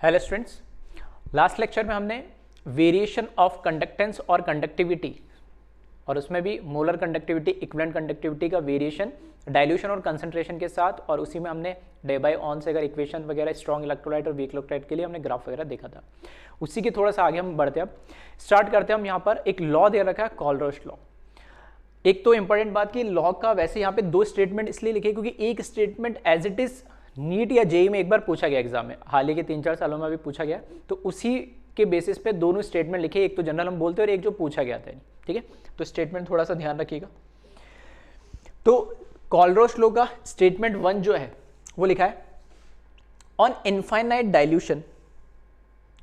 Hello students, last lecture में हमने variation of conductance और कंडक्टिविटी और उसमें भी मोलर कंडक्टिविटी, इक्विवेलेंट कंडक्टिविटी का वेरिएशन डाइल्यूशन और कंसंट्रेशन के साथ, और उसी में हमने डे बाय ऑन से अगर इक्वेशन वगैरह स्ट्रॉन्ग इलेक्ट्रोलाइट और वीक इलेक्ट्रोलाइट के लिए हमने ग्राफ वगैरह देखा था। उसी के थोड़ा सा आगे हम बढ़ते हैं। अब स्टार्ट करते हैं। हम यहाँ पर एक लॉ दे रखा है, कॉलरॉस लॉ। एक तो इंपॉर्टेंट बात कि लॉ का वैसे यहाँ पे दो स्टेटमेंट इसलिए लिखे क्योंकि एक statement as it is NEET या जेई में एक बार पूछा गया एग्जाम में, हाल ही के 3-4 सालों में भी पूछा गया, तो उसी के बेसिस पे दोनों स्टेटमेंट लिखे, एक तो जनरल हम बोलते हैं और एक जो पूछा गया था। ठीक है, तो स्टेटमेंट थोड़ा सा ध्यान रखिएगा। तो कॉलरॉस लॉ का स्टेटमेंट 1 जो है वो लिखा है ऑन इनफाइनाइट डाइल्यूशन।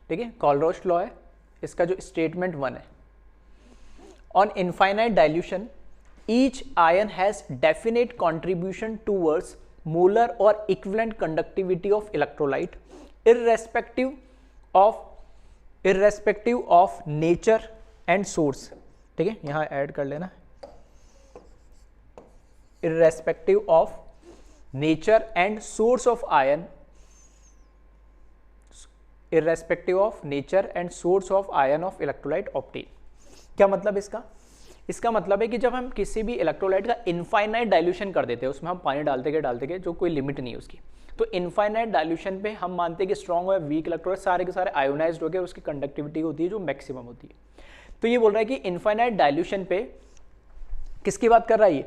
ठीक है, कॉलरॉस लॉ है, इसका जो स्टेटमेंट 1 है, on infinite dilution each ion has definite contribution towards molar और equivalent conductivity of electrolyte irrespective of nature and source. ठीक है, यहां ऐड कर लेना, irrespective of nature and source of ion, irrespective of nature and source of ion of electrolyte obtain. क्या मतलब इसका मतलब है कि जब हम किसी भी इलेक्ट्रोलाइट का इनफाइनाइट डाइल्यूशन कर देते हैं, उसमें हम पानी डालते गए जो कोई लिमिट नहीं है उसकी, तो इनफाइनाइट डाइल्यूशन पे हम मानते हैं कि स्ट्रॉन्ग और वीक इलेक्ट्रोलाइट सारे के सारे आयोनाइज्ड हो गए, उसकी कंडक्टिविटी होती है जो मैक्सिमम होती है। तो ये बोल रहा है कि इनफाइनाइट डाइल्यूशन पे किसकी बात कर रहा है ये,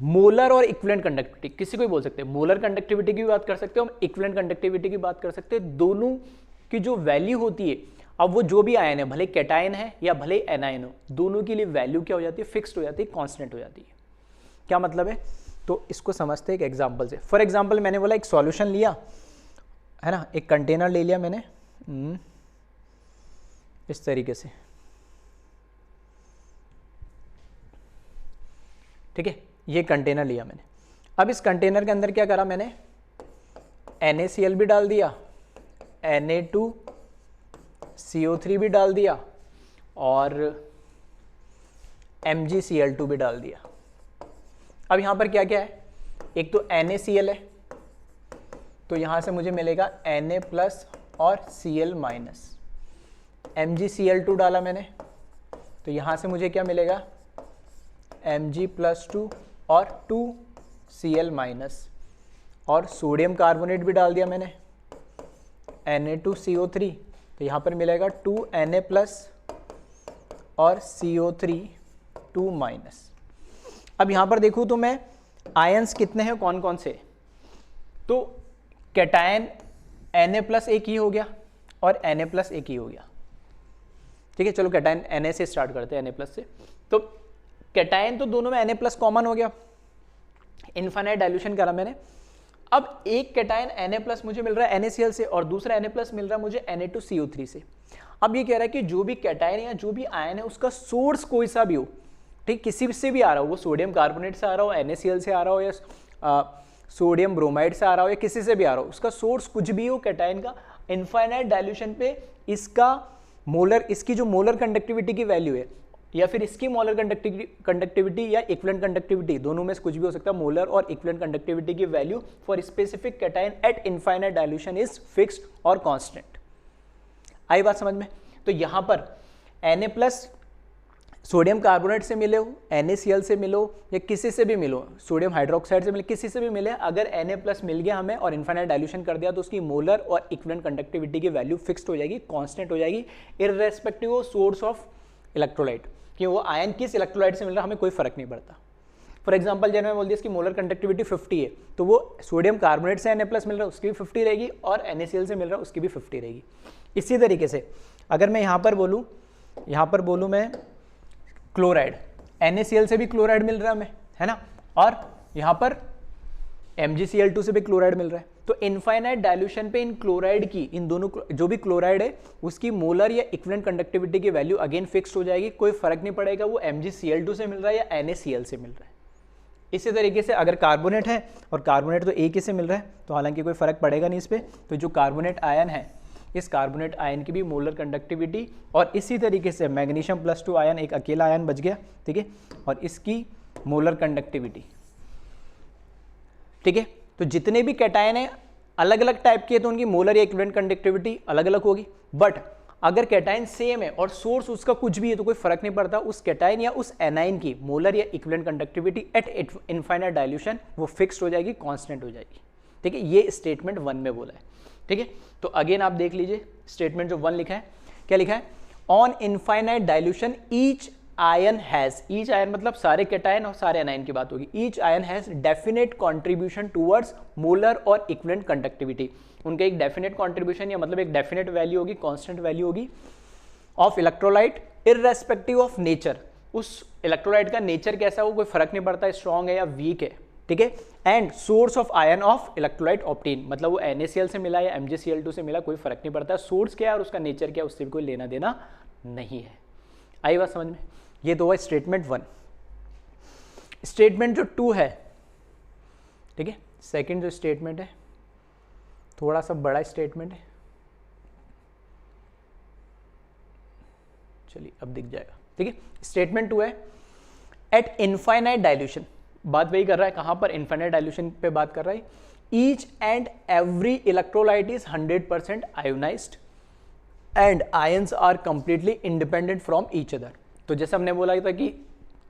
मोलर और इक्विवेलेंट कंडक्टिविटी, किसी को भी बोल सकते हैं, मोलर कंडक्टिविटी की भी बात कर सकते हो, हम इक्विवेलेंट कंडक्टिविटी की बात कर सकते हैं। दोनों की जो वैल्यू होती है, अब वो जो भी आयन है, भले कैटायन है या भले एनायन हो, दोनों के लिए वैल्यू क्या हो जाती है, फिक्स्ड हो जाती है, कांस्टेंट हो जाती है। क्या मतलब है, तो इसको समझते हैं एक एग्जांपल से। फॉर एग्जांपल मैंने बोला एक सॉल्यूशन लिया है ना, एक कंटेनर ले लिया मैंने इस तरीके से। ठीक है, ये कंटेनर लिया मैंने। अब इस कंटेनर के अंदर क्या करा मैंने, NaCl भी डाल दिया, Na2CO3 भी डाल दिया और MgCl2 भी डाल दिया। अब यहां पर क्या क्या है, एक तो NaCl है, तो यहां से मुझे मिलेगा Na+ और Cl-। MgCl2 डाला मैंने, तो यहां से मुझे क्या मिलेगा, Mg+2 और 2Cl-। और सोडियम कार्बोनेट भी डाल दिया मैंने, Na2CO3, तो यहाँ पर मिलेगा 2Na+ और CO3 2-। अब यहाँ पर देखूँ तो मैं आयंस कितने हैं, कौन कौन से, तो कैटायन Na+ एक ही हो गया और Na+ एक ही हो गया। ठीक है, चलो कैटायन Na से स्टार्ट करते हैं, Na+ से। तो कैटायन तो दोनों में Na+ कॉमन हो गया, इनफाइनाइट डाइल्यूशन करा मैंने। अब एक कैटायन Na+ मुझे मिल रहा है NaCl से और दूसरा Na+ मिल रहा है मुझे Na2CO3 से। अब ये कह रहा है कि जो भी कैटायन या जो भी आयन है उसका सोर्स कोई सा भी हो, ठीक, किसी से भी आ रहा हो, वो सोडियम कार्बोनेट से आ रहा हो, NaCl से आ रहा हो, या सोडियम ब्रोमाइड से आ रहा हो, या किसी से भी आ रहा हो, उसका सोर्स कुछ भी हो कैटायन का, इनफाइनाइट डाइल्यूशन पे इसकी जो मोलर कंडक्टिविटी की वैल्यू है, या फिर इसकी मोलर कंडक्टिविटी या इक्विवेलेंट कंडक्टिविटी, दोनों में से कुछ भी हो सकता है, मोलर और इक्विवेलेंट कंडक्टिविटी की value for specific cation eight infinite dilution is fixed और कांस्टेंट। आई बात समझ में? तो यहां पर Na+ सोडियम कार्बोनेट से मिले हो, NaCl से मिलो, या किसी से भी मिलो, सोडियम हाइड्रोक्साइड से मिले, किसी से भी मिले, अगर Na+ मिल गया हमें और इनफाइनाइट डाइल्यूशन कर दिया, तो उसकी मोलर और इक्विवेलेंट कंडक्टिविटी की वैल्यू फिक्स्ड हो जाएगी, कांस्टेंट हो जाएगी, irrespective of source of electrolyte, कि वो आयन किस इलेक्ट्रोलाइट से मिल रहा है हमें कोई फर्क नहीं पड़ता। फॉर एग्जांपल जैसे मैं बोल दिया इसकी मोलर कंडक्टिविटी 50 है, तो वो सोडियम कार्बोनेट से Na+ मिल रहा है उसकी भी 50 रहेगी, और NaCl से मिल रहा है उसकी भी 50 रहेगी। इसी तरीके से अगर मैं यहाँ पर बोलूँ मैं क्लोराइड, NaCl से भी क्लोराइड मिल रहा है हमें, है ना, और यहाँ पर MgCl2 से भी क्लोराइड मिल रहा है। तो इनफाइनाइट डाइल्यूशन पे इन क्लोराइड की, इन दोनों जो भी क्लोराइड है उसकी मोलर या इक्विवेलेंट कंडक्टिविटी की वैल्यू अगेन फिक्स्ड हो जाएगी, कोई फर्क नहीं पड़ेगा वो MgCl2 से मिल रहा है या NaCl से मिल रहा है। इसी तरीके से अगर कार्बोनेट है, और कार्बोनेट तो एक ही से मिल रहा है, तो हालांकि कोई फर्क पड़ेगा नहीं इस पर, तो जो कार्बोनेट आयन है, इस कार्बोनेट आयन की भी मोलर कंडक्टिविटी, और इसी तरीके से मैग्नीशियम+2 आयन एक अकेला आयन बच गया, ठीक है, और इसकी मोलर कंडक्टिविटी। ठीक है, तो जितने भी कैटायन है अलग अलग टाइप की है तो उनकी मोलर या इक्विवेलेंट कंडक्टिविटी अलग अलग होगी, बट अगर कैटाइन सेम है और सोर्स उसका कुछ भी है तो कोई फर्क नहीं पड़ता, उस कैटाइन या उस एनाइन की मोलर या equivalent conductivity at infinite dilution वो फिक्स्ड हो जाएगी, कांस्टेंट हो जाएगी। ठीक है, ये स्टेटमेंट 1 में बोला है। ठीक है, तो अगेन आप देख लीजिए स्टेटमेंट जो 1 लिखा है, क्या लिखा है, on infinite dilution each ion has, each ion मतलब सारे कैटायन और सारे एनायन की बात होगी, each ion has definite contribution towards molar और इक्विवेलेंट कंडक्टिविटी, उनका एक डेफिनेट कंट्रीब्यूशन या मतलब एक डेफिनेट वैल्यू होगी, कांस्टेंट वैल्यू होगी of electrolyte irrespective of nature, उस इलेक्ट्रोलाइट का नेचर कैसा हो कोई फर्क नहीं पड़ता, स्ट्रॉन्ग है या वीक है। ठीक है, and source of ion of electrolyte obtain, मतलब वो NaCl से मिला या MgCl2 से मिला कोई फर्क नहीं पड़ता, सोर्स क्या है और उसका नेचर क्या है उससे भी कोई लेना देना नहीं है। आई बात समझ में? ये तो हुआ स्टेटमेंट 1। स्टेटमेंट जो 2 है, ठीक है, सेकंड जो स्टेटमेंट है थोड़ा सा बड़ा स्टेटमेंट है, चलिए अब दिख जाएगा। ठीक है, स्टेटमेंट 2 है एट इनफाइनाइट डाइल्यूशन, बात वही कर रहा है, कहां पर, इनफाइनाइट डाइल्यूशन पे बात कर रहा है। Each and every electrolyte is 100% ionised and ions are completely independent from each other. तो जैसे हमने बोला था कि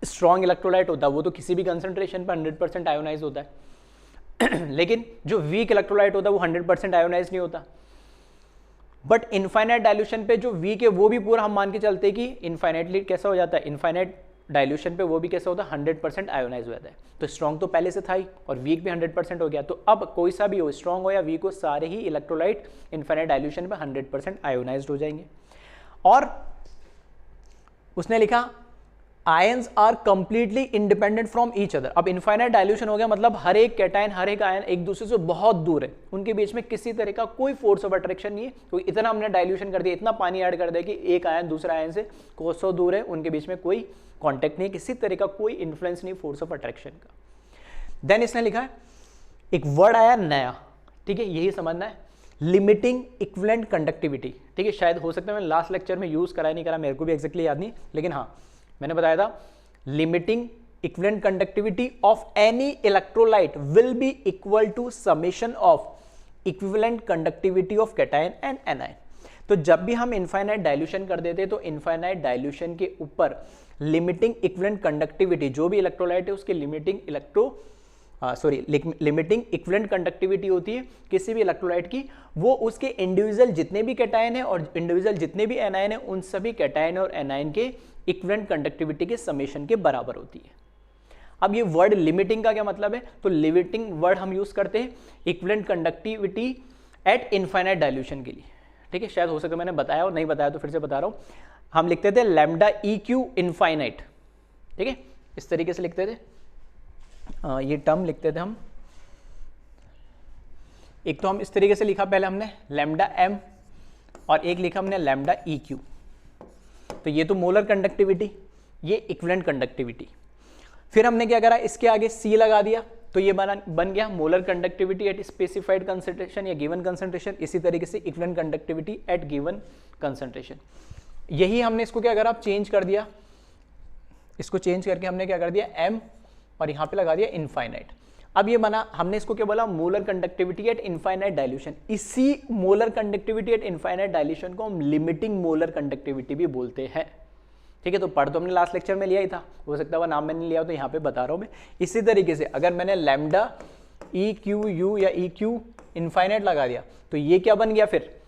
स्ट्रॉन्ग इलेक्ट्रोलाइट होता है वो तो किसी भी कंसंट्रेशन पर 100% आयोनाइज होता है लेकिन जो वीक इलेक्ट्रोलाइट होता है वो 100% आयोनाइज नहीं होता। बट इनफाइनाइट डाइल्यूशन पे जो वीक है वो भी पूरा हम मान के चलते हैं कि इनफाइनाइटली कैसा हो जाता है, इनफाइनाइट डाइल्यूशन पे वो भी कैसा होता है, 100% आयोनाइज हो जाता है। तो स्ट्रॉन्ग तो पहले से था ही और वीक भी 100% हो गया, तो अब कोई सा भी हो, स्ट्रॉन्ग हो या वीक हो, सारे ही इलेक्ट्रोलाइट इनफाइनाइट डाइल्यूशन पे 100% आयोनाइज्ड हो जाएंगे। और उसने लिखा ions are completely independent from each other. अब इनफाइनाइट डाइल्यूशन हो गया मतलब हर एक कैटायन, हर एक आयन एक दूसरे से बहुत दूर है, उनके बीच में किसी तरह का कोई फोर्स ऑफ अट्रैक्शन नहीं है, क्योंकि इतना हमने डाइल्यूशन कर दिया, इतना पानी ऐड कर दिया कि एक आयन दूसरा आयन से कोसों दूर है, उनके बीच में कोई कॉन्टैक्ट नहीं है, किसी तरह का कोई इन्फ्लुएंस नहीं फोर्स ऑफ अट्रैक्शन का। देन इसने लिखा है एक वर्ड आया नया, ठीक है, यही समझना है, लिमिटिंग इक्विवेलेंट कंडक्टिविटी। ठीक है, शायद हो सकता है मैंने लास्ट लेक्चर में यूज करा नहीं करा, मेरे को भी एक्जैक्टली याद नहीं, लेकिन हाँ मैंने बताया था limiting equivalent conductivity of any electrolyte will be equal to summation of equivalent conductivity of cation and anion. तो जब भी हम इनफाइनाइट डाइल्यूशन कर देते तो इनफाइनाइट डाइल्यूशन के ऊपर लिमिटिंग इक्विवेलेंट कंडक्टिविटी, जो भी इलेक्ट्रोलाइट है उसकी लिमिटिंग लिमिटिंग इक्विवेलेंट कंडक्टिविटी होती है किसी भी इलेक्ट्रोलाइट की, वो उसके इंडिविजुअल जितने भी कैटायन है और इंडिविजुअल जितने भी एनायन है उन सभी कैटायन और एनायन के इक्विवेलेंट कंडक्टिविटी के समेशन के बराबर होती है। अब ये वर्ड लिमिटिंग का क्या मतलब है, तो लिमिटिंग वर्ड हम यूज करते हैं equivalent conductivity at infinite dilution के लिए। ठीक है, शायद हो सके मैंने बताया और नहीं बताया तो फिर से बता रहा हूं, हम लिखते थे लैम्डा EQ इनफाइनाइट। ठीक है, इस तरीके से लिखते थे, ये टर्म लिखते थे हम, एक तो हम इस तरीके से लिखा पहले हमने लैम्डा M और एक लिखा हमने लैम्डा EQ। तो ये तो मोलर कंडक्टिविटी, ये इक्विवेलेंट कंडक्टिविटी। फिर हमने क्या करा, इसके आगे C लगा दिया तो ये बन गया molar conductivity eight specified concentration या गिवन कंसंट्रेशन। इसी तरीके से equivalent conductivity eight given concentration. यही हमने इसको क्या करा, अब चेंज कर दिया, इसको चेंज करके हमने क्या कर दिया M और यहां पे लगा दिया इनफाइनाइट। अब ये बना, हमने इसको क्या बोला, molar conductivity at infinite dilution. इसी molar conductivity at infinite dilution को हम लिमिटिंग मोलर कंडक्टिविटी भी बोलते हैं। ठीक है, तो पढ़ तो हमने लास्ट लेक्चर में लिया ही था, हो सकता है वह नाम मैंने लिया हो तो यहाँ पे बता रहा हूँ मैं। इसी तरीके से अगर मैंने लैम्डा EQ या EQ इनफाइनाइट लगा दिया तो ये क्या बन गया, फिर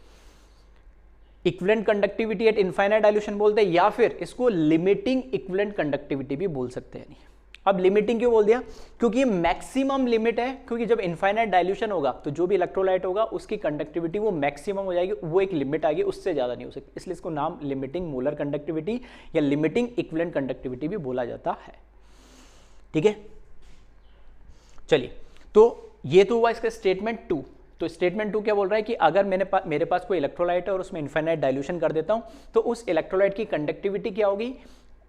equivalent conductivity at infinite dilution बोलते हैं, या फिर इसको लिमिटिंग इक्विवेलेंट कंडक्टिविटी भी बोल सकते हैं। नहीं, अब लिमिटिंग क्यों बोल दिया, क्योंकि मैक्सिमम लिमिट है, क्योंकि जब इनफाइनाइट डाइल्यूशन होगा तो जो भी इलेक्ट्रोलाइट होगा उसकी कंडक्टिविटी वो मैक्सिमम हो जाएगी, वो एक लिमिट आ गई, उससे ज्यादा नहीं हो सकती, इसलिए इसको नाम लिमिटिंग मोलर कंडक्टिविटी या लिमिटिंग इक्विवेलेंट कंडक्टिविटी भी बोला जाता है। ठीक है, चलिए, तो ये तो हुआ इसका स्टेटमेंट 2। तो स्टेटमेंट 2 क्या बोल रहा है कि अगर मेरे पास कोई इलेक्ट्रोलाइट है और उसमें इनफाइनाइट डाइल्यूशन कर देता हूं तो उस इलेक्ट्रोलाइट की कंडक्टिविटी क्या होगी,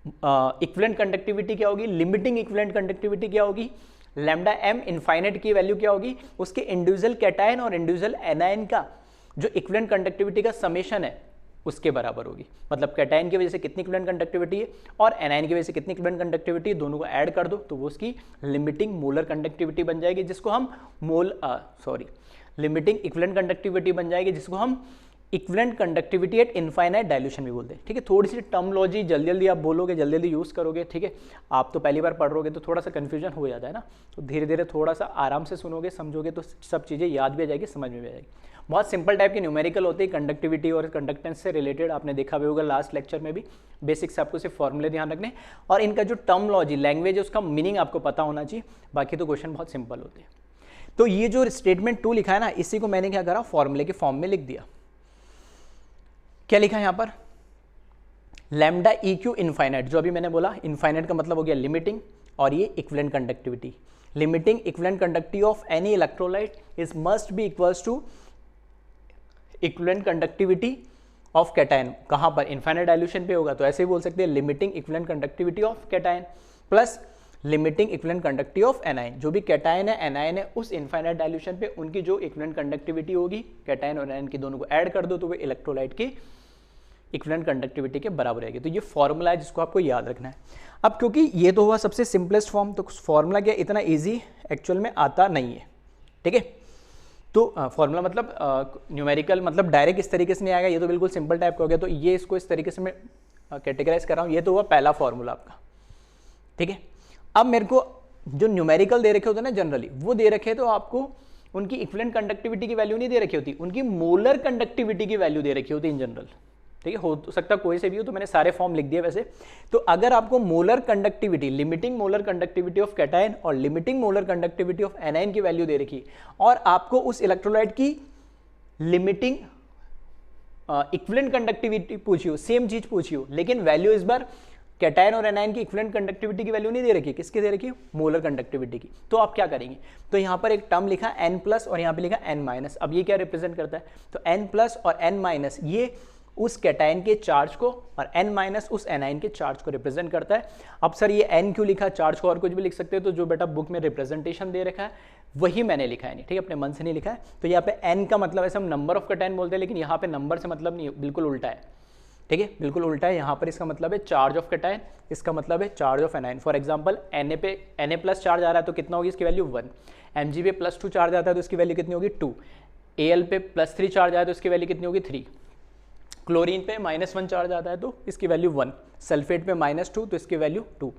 इक्विवेलेंट कंडक्टिविटी क्या होगी, लिमिटिंग इक्विवेलेंट कंडक्टिविटी क्या होगी, लैम्डा M इनफाइनाइट की वैल्यू क्या होगी, उसके इंडिविजुअल कैटायन और इंडिविजुअल एनायन का जो इक्विवेलेंट कंडक्टिविटी का समेशन है उसके बराबर होगी। मतलब कैटायन की वजह से कितनी इक्विवेलेंट कंडक्टिविटी है और एनायन की वजह से कितनी इक्विवेलेंट कंडक्टिविटी है, दोनों को ऐड कर दो तो वो उसकी लिमिटिंग मोलर कंडक्टिविटी बन जाएगी, जिसको हम लिमिटिंग इक्विवेलेंट कंडक्टिविटी बन जाएगी, जिसको हम equivalent conductivity at infinite dilution भी बोलते हैं। ठीक है, थोड़ी सी टर्मोलॉजी जल्दी जल्दी आप बोलोगे, जल्दी जल्दी यूज़ करोगे। ठीक है, आप तो पहली बार पढ़ रहोगे तो थोड़ा सा कन्फ्यूजन हो जाता है ना, तो धीरे धीरे थोड़ा सा आराम से सुनोगे, समझोगे तो सब चीज़ें याद भी आ जाएगी, समझ में भी आ जाएगी। बहुत सिंपल टाइप की न्यूमेरिकल होती है, कंडक्टिविटी और कंडक्टेंस से रिलेटेड आपने देखा भी होगा लास्ट लेक्चर में भी। बेसिक्स आपको सिर्फ फॉर्मूले ध्यान रखने, और इनका जो टर्मोलॉजी लैंग्वेज है उसका मीनिंग आपको पता होना चाहिए, बाकी तो क्वेश्चन बहुत सिंपल होते हैं। तो ये जो स्टेटमेंट 2 लिखा है ना, इसी को मैंने क्या करा, फॉर्मूले के फॉर्म में लिख दिया। क्या लिखा है यहाँ पर, लैम्डा ई क्यू इनफाइनाइट, जो अभी मैंने बोला इनफाइनाइट का मतलब हो गया लिमिटिंग, और ये equivalent conductivity. Limiting equivalent conductivity of any electrolyte is must be equals to equivalent conductivity of cation. कहाँ पर, इनफाइनाइट डाइल्यूशन पे होगा, तो ऐसे ही बोल सकते हैं limiting equivalent conductivity of cation plus limiting equivalent conductivity of anion. जो भी कैटायन है एनायन है, उस इनफाइनाइट डाइल्यूशन पे उनकी जो इक्विवेलेंट कंडक्टिविटी होगी, कैटायन और एनायन की दोनों को ऐड कर दो तो वो इलेक्ट्रोलाइट की इक्विवेलेंट कंडक्टिविटी के बराबर रहेगी। तो ये फॉर्मूला है जिसको आपको याद रखना है। अब क्योंकि ये तो हुआ सबसे सिंपलेस्ट फॉर्म, तो फॉर्मूला क्या इतना ईजी एक्चुअल में आता नहीं है। ठीक है, तो फॉर्मूला मतलब न्यूमेरिकल मतलब डायरेक्ट इस तरीके से नहीं आएगा, ये तो बिल्कुल सिंपल टाइप का हो गया, तो ये इसको इस तरीके से मैं कैटेगराइज कर रहा हूँ। ये तो हुआ पहला फॉर्मूला आपका। ठीक है, अब मेरे को जो न्यूमेरिकल दे रखे होते हैं ना जनरली, वो दे रखे तो आपको उनकी इक्विवेलेंट कंडक्टिविटी की वैल्यू नहीं दे रखी होती, उनकी मोलर कंडक्टिविटी की वैल्यू दे रखी होती इन जनरल। ठीक है, हो तो सकता कोई से भी हो, तो मैंने सारे फॉर्म लिख दिए वैसे। तो अगर आपको molar conductivity, limiting molar conductivity of cation और limiting molar conductivity of anion की वैल्यू दे रखी, और आपको उस इलेक्ट्रोलाइट की लिमिटिंग इक्विवेलेंट कंडक्टिविटी पूछी हो, सेम चीज पूछी हो, लेकिन वैल्यू इस बार कैटायन और एनायन की इक्विवेलेंट कंडक्टिविटी की वैल्यू नहीं दे रखी, किसकी दे रखी है, मोलर कंडक्टिविटी की, तो आप क्या करेंगे, तो यहाँ पर एक टर्म लिखा n प्लस और यहाँ पे लिखा n माइनस। अब ये क्या रिप्रेजेंट करता है, तो n प्लस और n माइनस ये उस कैटायन के चार्ज को और n माइनस उस एनायन के चार्ज को रिप्रेजेंट करता है। अब सर ये n क्यों लिखा, चार्ज को और कुछ भी लिख सकते हैं, तो जो बेटा बुक में रिप्रेजेंटेशन दे रखा है वही मैंने लिखा है, नहीं ठीक है, अपने मन से नहीं लिखा है। तो यहाँ पे n का मतलब ऐसे हम नंबर ऑफ कैटायन बोलते हैं, लेकिन यहाँ पे नंबर से मतलब नहीं, बिल्कुल उल्टा है। ठीक है, बिल्कुल उल्टा है। यहाँ पर इसका मतलब है चार्ज ऑफ कैटायन, इसका मतलब है charge of anion. For example Na पे Na प्लस चार्ज आ रहा है तो कितना होगी इसकी वैल्यू 1, Mg पे +2 चार्ज आता है तो इसकी वैल्यू कितनी होगी 2, Al पे +3 चार्ज आया तो इसकी वैल्यू कितनी होगी 3, क्लोरीन पे -1 चार्ज आता है तो इसकी वैल्यू 1, सल्फेट पे -2 तो इसकी वैल्यू 2,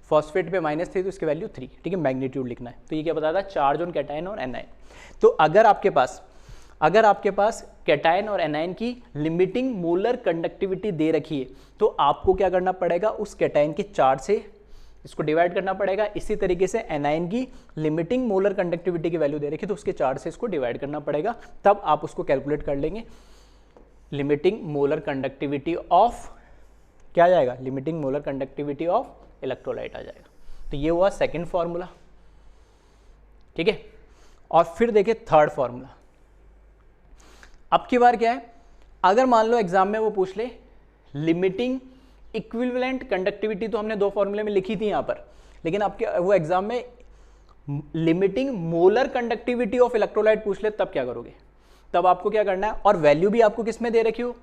फॉस्फेट पे -3 तो इसकी वैल्यू 3। ठीक है, मैग्नीट्यूड लिखना है। तो ये क्या बताता है, चार्ज ऑन कैटायन और एनायन। तो अगर आपके पास कैटायन और एनायन की लिमिटिंग मोलर कंडक्टिविटी दे रखी है, तो आपको क्या करना पड़ेगा, उस कैटायन के चार्ज से इसको डिवाइड करना पड़ेगा। इसी तरीके से एनायन की लिमिटिंग मोलर कंडक्टिविटी की वैल्यू दे रखी है तो उसके चार्ज से इसको डिवाइड करना पड़ेगा, तब आप उसको कैलकुलेट कर लेंगे। लिमिटिंग मोलर कंडक्टिविटी ऑफ क्या आ जाएगा, limiting molar conductivity of electrolyte आ जाएगा। तो ये हुआ सेकंड फॉर्मूला। ठीक है, और फिर देखिए थर्ड फॉर्मूला। अब की बार क्या है, अगर मान लो एग्जाम में वो पूछ ले लिमिटिंग इक्विवेलेंट कंडक्टिविटी, तो हमने दो फॉर्मूले में लिखी थी यहाँ पर, लेकिन आपके वो एग्जाम में limiting molar conductivity of electrolyte पूछ ले, तब क्या करोगे, तब आपको क्या करना है, और वैल्यू भी आपको किस में दे रखी हो,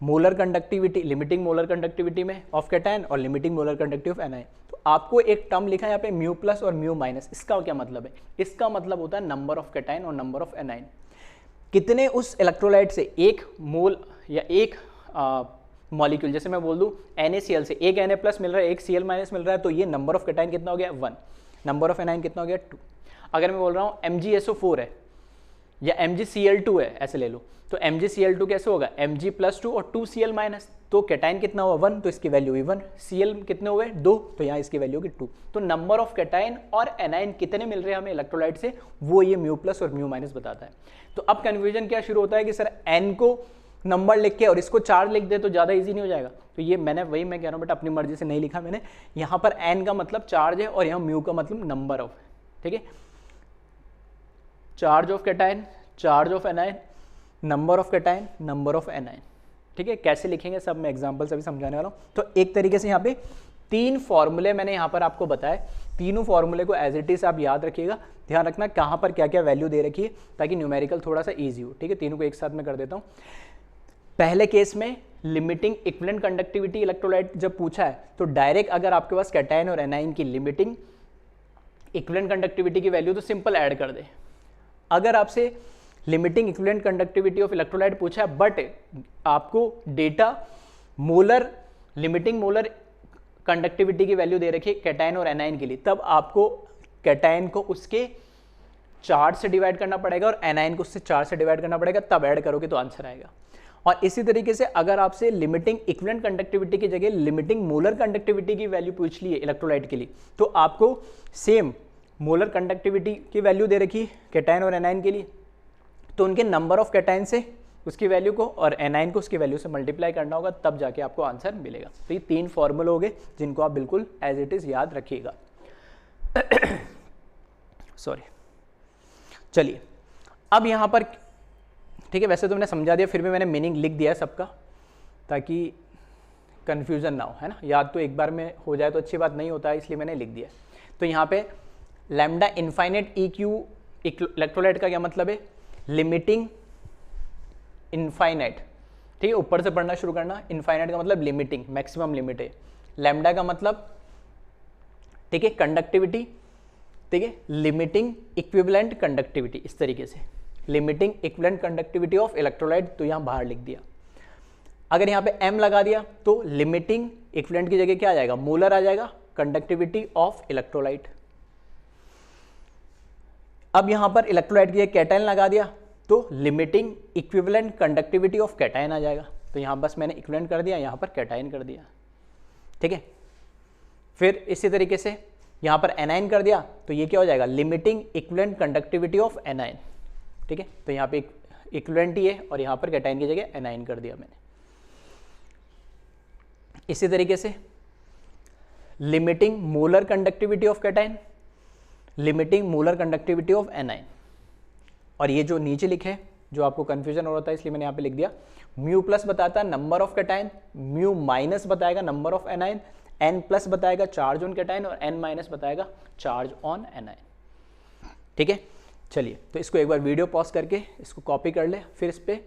molar conductivity, limiting molar conductivity में ऑफ कैटायन और limiting molar conductivity of anion. तो आपको एक टर्म लिखा है यहाँ पे म्यू प्लस और म्यू माइनस। इसका क्या मतलब है, इसका मतलब होता है नंबर ऑफ कैटायन और नंबर ऑफ एनायन। कितने उस इलेक्ट्रोलाइट से एक मोल या एक मॉलिक्यूल, जैसे मैं बोल दूं NaCl से एक Na प्लस मिल रहा है, एक Cl माइनस मिल रहा है, तो ये नंबर ऑफ कैटायन कितना हो गया 1, नंबर ऑफ एनायन कितना हो गया 2। अगर मैं बोल रहा हूँ MgSO4 है या MgCl2 है, ऐसे ले लो, तो MgCl2 कैसे होगा, Mg+2 और 2Cl माइनस, तो कैटायन कितना हुआ 1, तो इसकी वैल्यू भी 1, Cl कितने हुए 2, तो यहाँ इसकी वैल्यू होगी 2। तो नंबर ऑफ कैटायन और एनायन कितने मिल रहे हैं हमें इलेक्ट्रोलाइट से, वो ये म्यू प्लस और म्यू माइनस बताता है। तो अब कन्फ्यूजन क्या शुरू होता है कि सर n को नंबर लिख के और इसको चार्ज लिख दे तो ज़्यादा इजी नहीं हो जाएगा। तो ये मैं कह रहा हूँ बेटा अपनी मर्जी से नहीं लिखा मैंने, यहाँ पर n का मतलब चार्ज है और यहाँ म्यू का मतलब नंबर ऑफ, ठीक है, charge of cation, charge of anion, number of cation, number of anion. ठीक है, कैसे लिखेंगे सब मैं एग्जांपल से भी समझाने वाला हूँ। तो एक तरीके से यहाँ पे 3 फॉर्मूले मैंने यहाँ पर आपको बताए, तीनों फॉर्मूले को एज इट इज आप याद रखिएगा, ध्यान रखना कहाँ पर क्या क्या वैल्यू दे रखी है ताकि न्यूमेरिकल थोड़ा सा ईजी हो। ठीक है, तीनों को एक साथ में कर देता हूँ। पहले केस में लिमिटिंग इक्विवेलेंट कंडक्टिविटी इलेक्ट्रोलाइट जब पूछा है तो डायरेक्ट अगर आपके पास कैटायन और एनायन की लिमिटिंग इक्विवेलेंट कंडक्टिविटी की वैल्यू तो सिंपल ऐड कर दे। अगर आपसे limiting equivalent conductivity of electrolyte पूछा है, बट आपको data molar limiting molar conductivity की वैल्यू दे रखी है कैटायन और एनायन के लिए, तब आपको कैटायन को उसके चार्ज से डिवाइड करना पड़ेगा और एनायन को उससे चार्ज से डिवाइड करना पड़ेगा, तब ऐड करोगे तो आंसर आएगा। और इसी तरीके से अगर आपसे लिमिटिंग इक्विवेलेंट कंडक्टिविटी की जगह लिमिटिंग मोलर कंडक्टिविटी की वैल्यू पूछ ली है इलेक्ट्रोलाइट के लिए, तो आपको सेम मोलर कंडक्टिविटी की वैल्यू दे रखी कैटायन और एनायन के लिए, तो उनके नंबर ऑफ कैटायन से उसकी वैल्यू को और एनायन को उसकी वैल्यू से मल्टीप्लाई करना होगा, तब जाके आपको आंसर मिलेगा। तो ये 3 फॉर्मूले हो गए जिनको आप बिल्कुल एज इट इज याद रखिएगा। सॉरी, चलिए अब यहाँ पर ठीक है, वैसे तो मैंने समझा दिया, फिर भी मैंने मीनिंग लिख दिया है सबका ताकि कन्फ्यूज़न ना हो, है ना। याद तो एक बार में हो जाए तो अच्छी बात नहीं होता है, इसलिए मैंने लिख दिया। तो यहाँ पे lambda infinite E Q electrolyte का क्या मतलब है, लिमिटिंग इनफाइनाइट, ठीक है, ऊपर से पढ़ना शुरू करना। इनफाइनाइट का मतलब लिमिटिंग, मैक्सिमम लिमिट है। लैम्डा का मतलब ठीक है कंडक्टिविटी, ठीक है, लिमिटिंग इक्विवेलेंट कंडक्टिविटी, इस तरीके से limiting equivalent conductivity of electrolyte, तो यहाँ बाहर लिख दिया। अगर यहाँ पे m लगा दिया तो लिमिटिंग इक्विवेलेंट की जगह क्या आ जाएगा, मोलर आ जाएगा, कंडक्टिविटी ऑफ इलेक्ट्रोलाइट। अब यहाँ पर इलेक्ट्रोलाइट की जगह कैटायन लगा दिया तो limiting equivalent conductivity of cation आ जाएगा। तो यहाँ बस मैंने इक्विवेलेंट कर दिया, यहाँ पर कैटायन कर दिया, ठीक है। फिर इसी तरीके से यहाँ पर एनायन कर दिया तो ये क्या हो जाएगा, limiting equivalent conductivity of anion, ठीक है। तो यहाँ पे इक्विवेलेंट ही है और यहाँ पर कैटायन की जगह एनायन कर दिया मैंने। इसी तरीके से limiting molar conductivity of cation, limiting molar conductivity of anion. और ये जो नीचे लिखे है जो आपको कंफ्यूजन हो रहा था, इसलिए मैंने यहाँ पे लिख दिया। म्यू प्लस बताता है number of cation, mu minus बताएगा number of anion, N plus बताएगा चार्ज ऑन कैटायन और एन माइनस बताएगा चार्ज ऑन एनायन, ठीक है। चलिए तो इसको एक बार वीडियो पॉज करके इसको कॉपी कर ले, फिर इस पर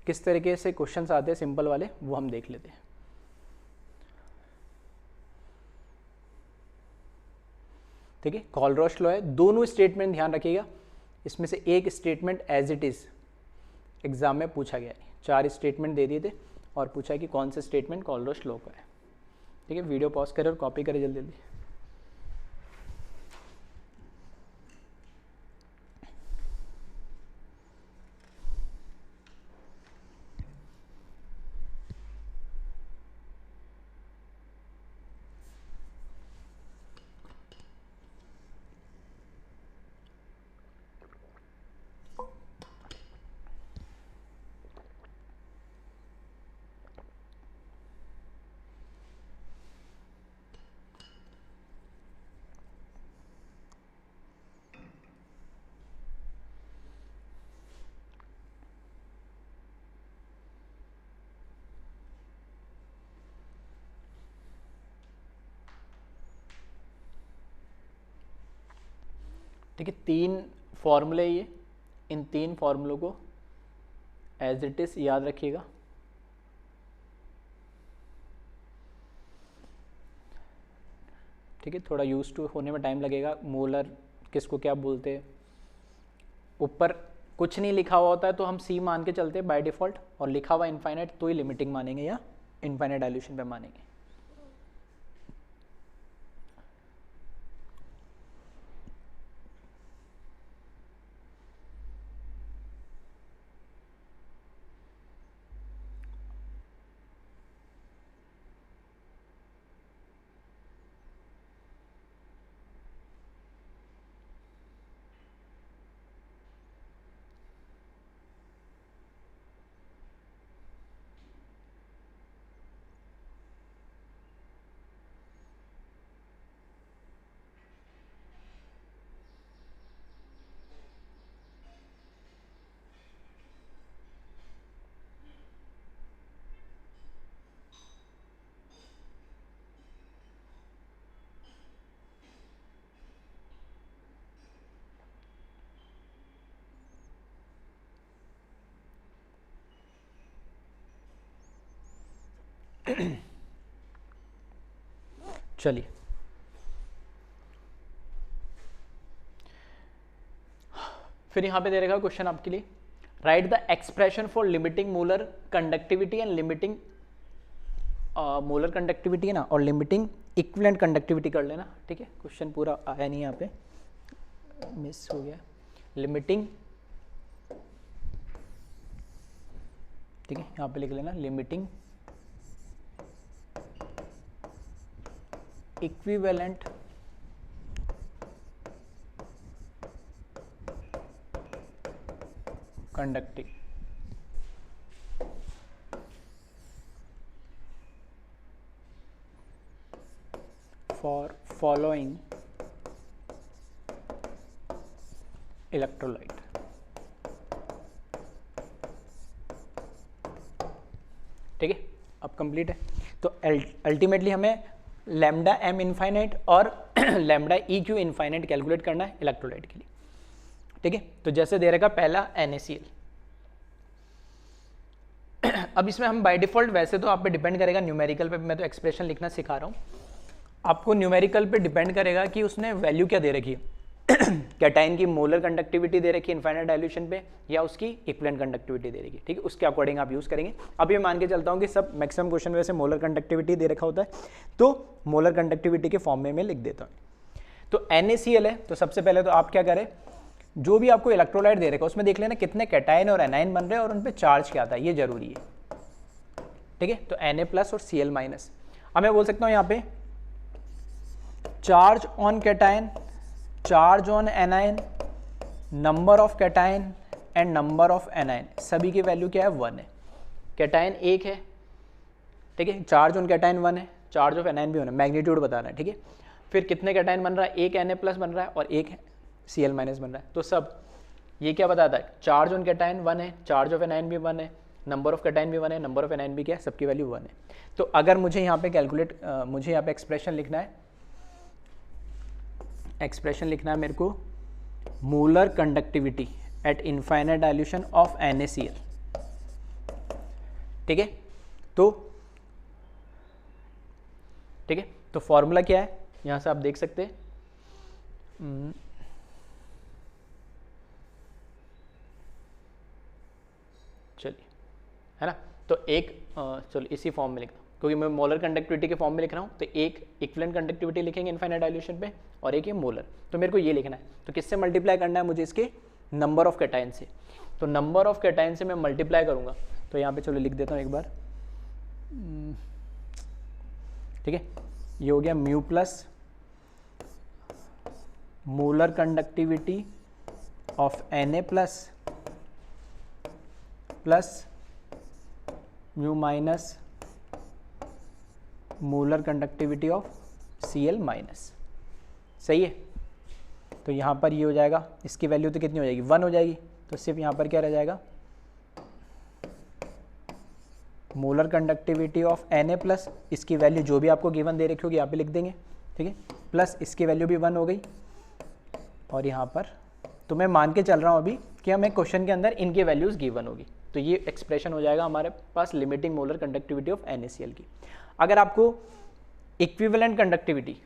किस तरीके से क्वेश्चंस आते हैं सिंपल वाले वो हम देख लेते हैं। ठीक है, कॉलरॉश लॉ है, दोनों स्टेटमेंट ध्यान रखिएगा, इसमें से एक statement as it is exam में पूछा गया है। 4 स्टेटमेंट दे दिए थे और पूछा है कि कौन सा स्टेटमेंट कॉलरॉश लॉ का है। ठीक है, वीडियो पॉज करें और कॉपी करें जल्दी जल्दी। ठीक है, 3 फॉर्मूले ये, इन 3 फॉर्मूलों को एज इट इज याद रखिएगा। ठीक है, थोड़ा यूज टू होने में टाइम लगेगा। मोलर किसको क्या बोलते हैं, ऊपर कुछ नहीं लिखा हुआ होता है तो हम सी मान के चलते हैं बाय डिफॉल्ट, और लिखा हुआ इनफाइनाइट तो ही लिमिटिंग मानेंगे या इनफाइनाइट डाइल्यूशन पे मानेंगे। चलिए फिर यहाँ पे दे रखा क्वेश्चन आपके लिए, right the expression for limiting molar conductivity and limiting molar conductivity है ना, और लिमिटिंग इक्विवेलेंट कंडक्टिविटी कर लेना, ठीक है। क्वेश्चन पूरा आया नहीं यहाँ पे, मिस हो गया। लिमिटिंग, ठीक है, यहाँ पे लिख लेना limiting equivalent conducting for following electrolyte. ठीक है, अब कंप्लीट है। तो अल्टीमेटली हमें लैम्डा एम इनफाइनाइट और lambda E Q infinite calculate करना है इलेक्ट्रोलाइट के लिए, ठीक है। तो जैसे दे रखा पहला NaCl। अब इसमें हम बाय डिफॉल्ट, वैसे तो आप पे डिपेंड करेगा न्यूमेरिकल पे, मैं तो एक्सप्रेशन लिखना सिखा रहा हूँ, आपको न्यूमेरिकल पे डिपेंड करेगा कि उसने वैल्यू क्या दे रखी है कैटाइन की मोलर कंडक्टिविटी दे रखी है इनफाइनाइट डाइल्यूशन पे, या उसकी इक्विवेलेंट कंडक्टिविटी दे रखी है, ठीक है। उसके अकॉर्डिंग आप यूज़ करेंगे। अब ये मान के चलता हूँ कि सब मैक्सिमम क्वेश्चन में से मोलर कंडक्टिविटी दे रखा होता है, तो मोलर कंडक्टिविटी के फॉर्म में मैं लिख देता हूँ। तो NaCl है, तो सबसे पहले तो आप क्या करें, जो भी आपको इलेक्ट्रोलाइट दे रखा है उसमें देख लेना कितने कैटाइन और एनाइन बन रहे हैं और उन पर चार्ज क्या आता है, ये जरूरी है, ठीक है। तो Na+ और Cl-। अब मैं बोल सकता हूँ यहाँ पे charge on cation, charge on A9, number of cation and number of anion, सभी की वैल्यू क्या है, 1 है। कैटाइन 1 है, ठीक है, चार्ज ऑन कैटाइन 1 है, चार्ज ऑफ एनाइन भी 1 है, मैग्नीट्यूड बताना है, ठीक है। फिर कितने कैटाइन बन रहा है, एक Na+ बन रहा है और एक Cl- बन रहा है, तो सब ये क्या बताता है, चार्ज ऑन कैटाइन 1 है, चार्ज ऑफ एनाइन भी 1 है, नंबर ऑफ कैटाइन भी 1 है, नंबर ऑफ एनाइन भी क्या है, सबकी वैल्यू 1 है। तो अगर मुझे यहाँ पे कैलकुलेट, मुझे यहाँ पे एक्सप्रेशन लिखना है, मेरे को molar conductivity at infinite dilution of NaCl, ठीक है। तो ठीक है, तो फॉर्मूला क्या है, यहां से आप देख सकते हैं, चलिए, है ना। तो एक चलो इसी फॉर्म में लिखता हूँ, क्योंकि मैं मोलर कंडक्टिविटी के फॉर्म में लिख रहा हूँ, तो एक इक्विवेलेंट कंडक्टिविटी लिखेंगे इनफाइनाइट डाइल्यूशन पे और एक ये मोलर। तो मेरे को ये लिखना है, तो किससे मल्टीप्लाई करना है मुझे, इसके नंबर ऑफ कैटाइन से। तो नंबर ऑफ कैटाइन से मैं मल्टीप्लाई करूँगा, तो यहाँ पे चलो लिख देता हूँ एक बार, ठीक है। ये हो गया mu plus molar conductivity of Na plus mu minus molar conductivity of Cl-। सही है। तो यहाँ पर ये हो जाएगा, इसकी वैल्यू तो कितनी हो जाएगी, 1 हो जाएगी, तो सिर्फ यहाँ पर क्या रह जाएगा, मोलर कंडक्टिविटी ऑफ Na+, इसकी वैल्यू जो भी आपको गिवन दे रखी होगी यहाँ पे लिख देंगे, ठीक है, प्लस इसकी वैल्यू भी 1 हो गई, और यहाँ पर तो मैं मान के चल रहा हूँ अभी कि हमें क्वेश्चन के अंदर इनकी वैल्यूज़ गिवन होगी, तो ये एक्सप्रेशन हो जाएगा हमारे पास limiting molar conductivity of NaCl की। अगर आपको equivalent conductivity,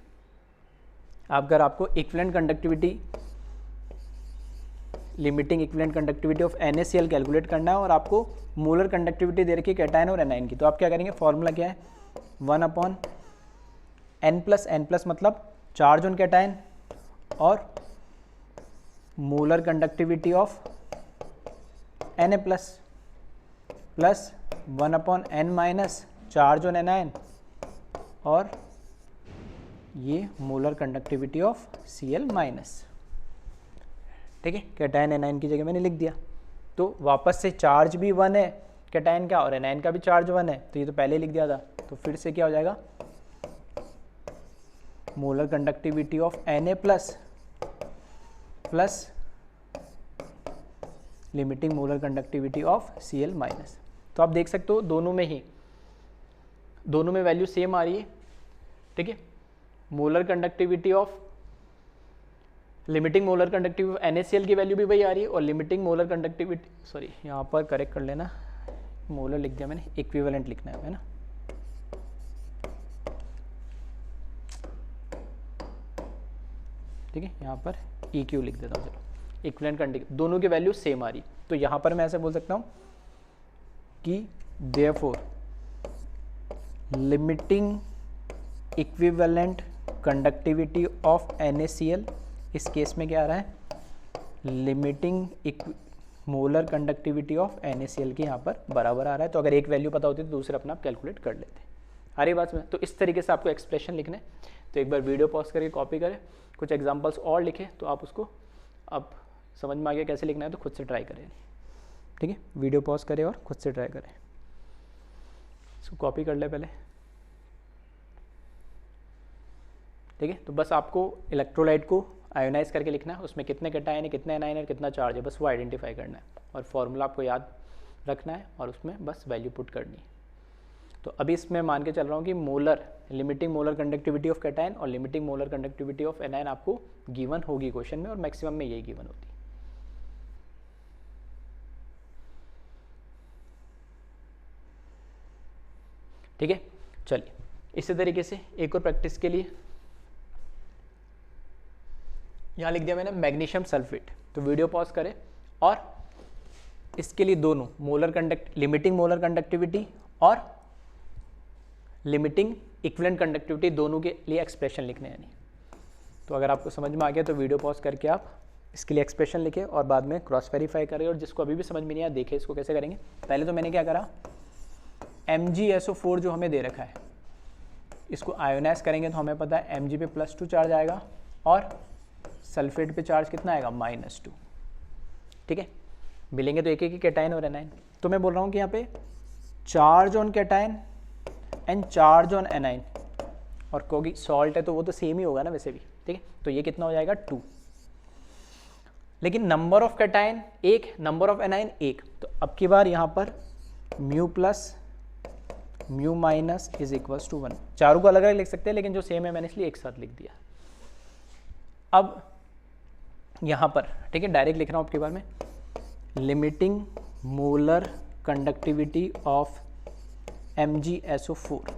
limiting equivalent conductivity of NaCl calculate करना है और आपको मोलर कंडक्टिविटी दे रखी है कैटाइन और एनाइन की, तो आप क्या करेंगे, फॉर्मूला क्या है, 1/n+n+ मतलब चार्ज ऑन कैटाइन और molar conductivity of Na+ plus 1/n- charge on A9 और ये मोलर कंडक्टिविटी ऑफ Cl-। ठीक है, कैटाइन एनाइन की जगह मैंने लिख दिया। तो वापस से चार्ज भी 1 है कैटाइन का और एनाइन का भी चार्ज 1 है, तो ये तो पहले लिख दिया था, तो फिर से क्या हो जाएगा, molar conductivity of Na plus limiting molar conductivity of Cl-। तो आप देख सकते हो दोनों में वैल्यू सेम आ रही है। ठीक है, molar conductivity of limiting molar conductivity of NaCl की वैल्यू भी वही आ रही है और लिमिटिंग मोलर कंडक्टिविटी, सॉरी यहाँ पर करेक्ट कर लेना, मोलर लिख दिया मैंने, इक्विवेलेंट लिखना है ना। ठीक है, यहाँ पर EQ लिख देता हूँ, चलो इक्विवेलेंट कंडक्टिविटी, दोनों की वैल्यू सेम आ रही, तो यहाँ पर मैं ऐसे बोल सकता हूँ कि therefore limiting equivalent conductivity of NaCl, इस केस में क्या आ रहा है, limiting molar conductivity of NaCl के यहाँ पर बराबर आ रहा है। तो अगर एक वैल्यू पता होती तो दूसरे अपना आप कैलकुलेट कर लेते। आ रही बात में, तो इस तरीके से आपको एक्सप्रेशन लिखने, तो एक बार वीडियो पॉज करके कॉपी करें, कुछ एग्जांपल्स और लिखें तो आप उसको अब समझ में आ गया कैसे लिखना है, तो खुद से ट्राई करें। ठीक है, वीडियो पॉज करें और खुद से ट्राई करें। इसको कॉपी कर ले पहले। ठीक है, तो बस आपको इलेक्ट्रोलाइट को आयोनाइज करके लिखना है, उसमें कितने कैटायन है, कितने एनायन है, कितना चार्ज है, बस वो आइडेंटिफाई करना है और फॉर्मूला आपको याद रखना है और उसमें बस वैल्यू पुट करनी है। तो अभी इसमें मान के चल रहा हूँ कि molar, limiting molar conductivity of cation और limiting molar conductivity of anion आपको गिवन होगी क्वेश्चन में, और मैक्सिमम में यही गिवन होती है। ठीक है, चलिए इसी तरीके से एक और प्रैक्टिस के लिए यहाँ लिख दिया मैंने मैग्नीशियम सल्फेट। तो वीडियो पॉज करें और इसके लिए दोनों लिमिटिंग मोलर कंडक्टिविटी और लिमिटिंग इक्विवेलेंट कंडक्टिविटी दोनों के लिए एक्सप्रेशन लिखने हैं। तो अगर आपको समझ में आ गया तो वीडियो पॉज करके आप इसके लिए एक्सप्रेशन लिखें और बाद में क्रॉस वेरीफाई करें। और जिसको अभी भी समझ में नहीं आया देखें इसको कैसे करेंगे। पहले तो मैंने क्या करा, MgSO4 जो हमें दे रखा है इसको आयोनाइज करेंगे तो हमें पता है Mg पे +2 चार्ज आएगा और सल्फेट पे चार्ज कितना आएगा, -2। ठीक है, मिलेंगे तो एक एक ही कैटायन और एनायन। तो मैं बोल रहा हूँ कि यहाँ पे charge on cation and charge on anion, और क्योंकि सॉल्ट है तो वो तो सेम ही होगा ना वैसे भी। ठीक है, तो ये कितना हो जाएगा 2, लेकिन number of cation 1, number of anion 1। तो अब की बार यहाँ पर μ + μ - इज इक्वल्स टू 1। चारों को अलग अलग लिख सकते हैं लेकिन जो सेम है मैंने इसलिए एक साथ लिख दिया। अब यहाँ पर ठीक है डायरेक्ट लिख रहा हूँ आपके बारे में, limiting molar conductivity of MgSO4।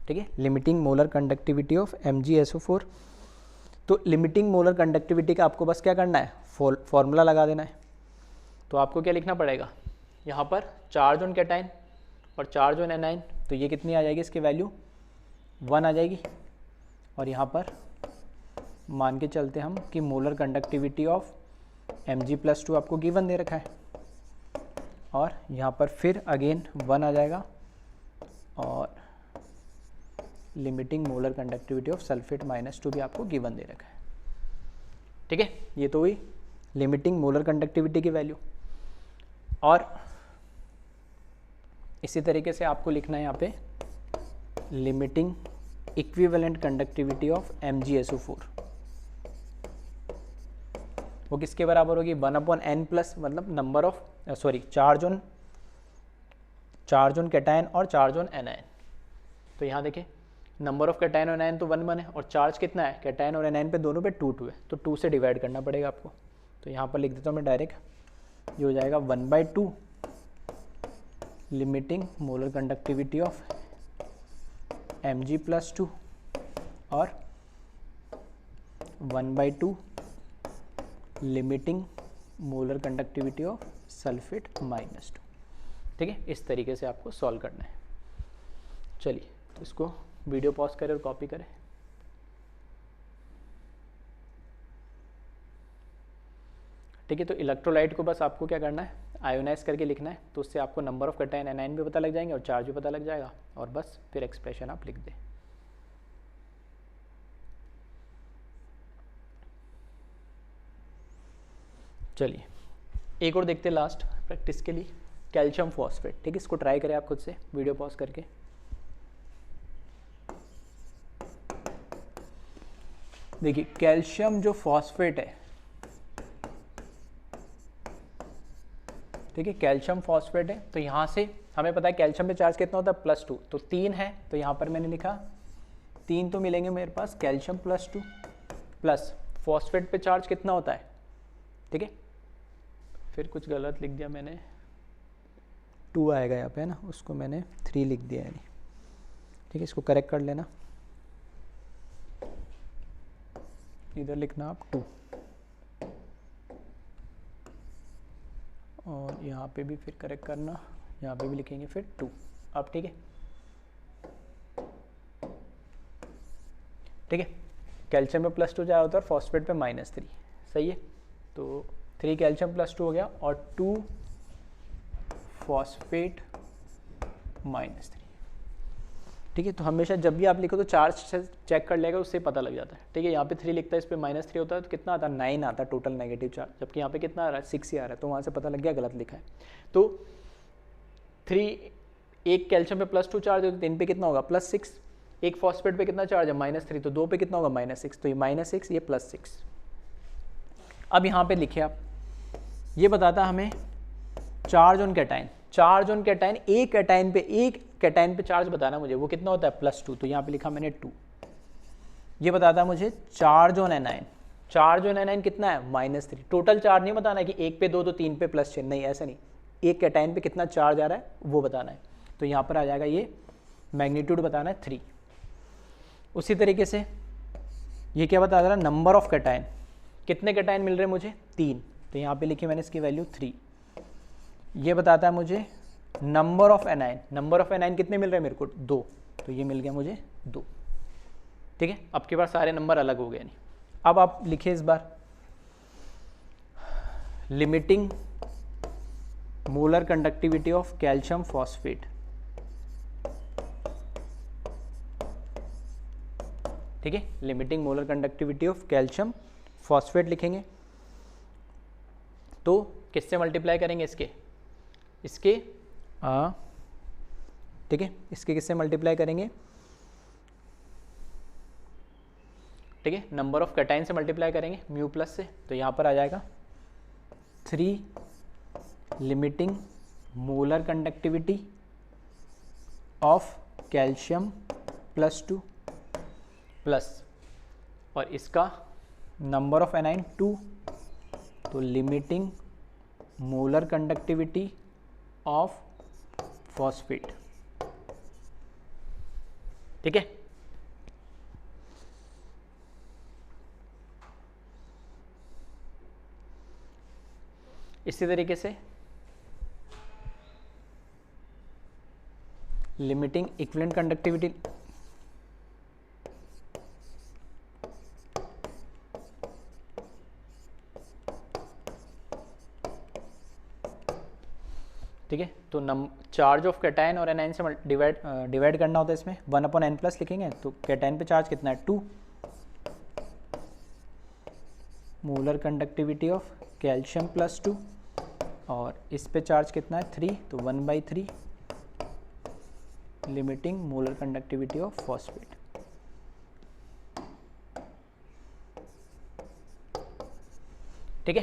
ठीक है, limiting molar conductivity of MgSO4। तो लिमिटिंग मोलर कंडक्टिविटी का आपको बस क्या करना है, फॉर्मूला लगा देना है। तो आपको क्या लिखना पड़ेगा, यहाँ पर चार्ज ऑन कैटायन और चार्ज ऑन एनायन, तो ये कितनी आ जाएगी, इसकी वैल्यू 1 आ जाएगी। और यहाँ पर मान के चलते हम कि मोलर कंडक्टिविटी ऑफ Mg+2 आपको गिवन दे रखा है, और यहाँ पर फिर अगेन 1 आ जाएगा, और limiting molar conductivity of sulphate -2 भी आपको गिवन दे रखा है। ठीक है, ये तो हुई लिमिटिंग मोलर कंडक्टिविटी की वैल्यू। और इसी तरीके से आपको लिखना है यहाँ पे limiting equivalent conductivity of MgSO4। वो किसके बराबर होगी, 1/n+, मतलब number of charge on cation और चार्ज ऑन एनायन। तो यहाँ देखिए नंबर ऑफ कैटायन और एनायन तो 1 है, और चार्ज कितना है कैटायन और एनायन पे दोनों पे 2 है, तो 2 से डिवाइड करना पड़ेगा आपको। तो यहाँ पर लिख देता हूँ मैं डायरेक्ट, ये हो जाएगा 1/2 limiting molar conductivity of Mg+2 और 1/2 limiting molar conductivity of sulphate -2। ठीक है, इस तरीके से आपको सॉल्व करना है। चलिए तो इसको वीडियो पॉज करें और कॉपी करें। ठीक है, तो इलेक्ट्रोलाइट को बस आपको क्या करना है, आयोनाइज करके लिखना है, तो उससे आपको नंबर ऑफ कैटायन एनायन भी पता लग जाएंगे और चार्ज भी पता लग जाएगा, और बस फिर एक्सप्रेशन आप लिख दें। चलिए एक और देखते हैं लास्ट प्रैक्टिस के लिए, कैल्शियम फॉस्फेट। ठीक है, इसको ट्राई करें आप खुद से वीडियो पॉज करके। देखिए कैल्शियम जो फॉस्फेट है, ठीक है, कैल्शियम फॉस्फेट है, तो यहाँ से हमें पता है कैल्शियम पे चार्ज कितना होता है, +2, तो 3 है, तो यहाँ पर मैंने लिखा 3 तो मिलेंगे मेरे पास कैल्शियम +2, प्लस फॉस्फेट पे चार्ज कितना होता है। ठीक है, फिर कुछ गलत लिख दिया मैंने, 2 आएगा यहाँ पे है ना, उसको मैंने 3 लिख दिया यानी। ठीक है, इसको करेक्ट कर लेना, इधर लिखना आप 2। यहाँ पे भी फिर करेक्ट करना, यहाँ पे भी लिखेंगे फिर 2। अब ठीक है, ठीक है। कैल्शियम पे +2 जाया होता है और फॉस्फेट पे -3, सही है। तो 3 कैल्शियम +2 हो गया और 2 फॉस्फेट -3, ठीक है। तो हमेशा जब भी आप लिखो तो चार्ज चेक कर लेगा, उससे पता लग जाता है, ठीक है। यहाँ पे 3 लिखता है, इस पर -3 होता है, तो कितना आता है 9 आता है टोटल नेगेटिव चार्ज, जबकि यहाँ पे कितना आ रहा है 6 ही आ रहा है, तो वहाँ से पता लग गया गलत लिखा है। तो 3 एक कैल्शियम पे +2 चार्ज है तो 3 पे कितना होगा +6, एक फॉस्फेट पे कितना चार्ज है -3, तो 2 पे कितना होगा -6, तो ये -6 ये +6। अब यहाँ पे लिखे आप, ये बताता हमें charge on cation, charge on cation, एक कैटाइन पे चार्ज बताना मुझे, वो कितना होता है +2, तो यहाँ पे लिखा मैंने 2। ये बताता है मुझे charge on A9, charge on A9 कितना है -3। टोटल चार्ज नहीं बताना है कि 1 पे 2 तो 3 पे +6, नहीं ऐसा नहीं, एक कैटाइन पे कितना चार्ज आ रहा है वो बताना है। तो यहाँ पर आ जाएगा ये मैग्नीट्यूड बताना है 3। उसी तरीके से ये क्या बता रहा है, नंबर ऑफ कैटाइन, कितने कैटाइन मिल रहे हैं मुझे 3, तो यहाँ पे लिखी मैंने इसकी वैल्यू 3। ये बताता है मुझे number of anion, number of anion कितने मिल रहे हैं मेरे को 2, तो ये मिल गया मुझे 2, ठीक है। अब के बाद सारे नंबर अलग हो गए नहीं। अब आप लिखिए इस बार limiting molar conductivity of calcium phosphate, ठीक है। Limiting molar conductivity of calcium phosphate लिखेंगे, तो किससे मल्टीप्लाई करेंगे इसके ठीक है, इसके किससे मल्टीप्लाई करेंगे, ठीक है, नंबर ऑफ कैटाइन से मल्टीप्लाई करेंगे म्यू प्लस से, तो यहाँ पर आ जाएगा 3 limiting molar conductivity of calcium +2 plus, और इसका नंबर ऑफ एनाइन 2, तो limiting molar conductivity of phosphate, ठीक है। इसी तरीके से लिमिटिंग इक्विवेलेंट कंडक्टिविटी, ठीक है। तो चार्ज ऑफ कैटाइन और एनाइन से डिवाइड करना होता है, इसमें 1/n+ लिखेंगे, तो कैटाइन पे चार्ज कितना है 2, मोलर कंडक्टिविटी ऑफ कैल्शियम +2, और इस पे चार्ज कितना है 3, तो 1/3 limiting molar conductivity of phosphate, ठीक है।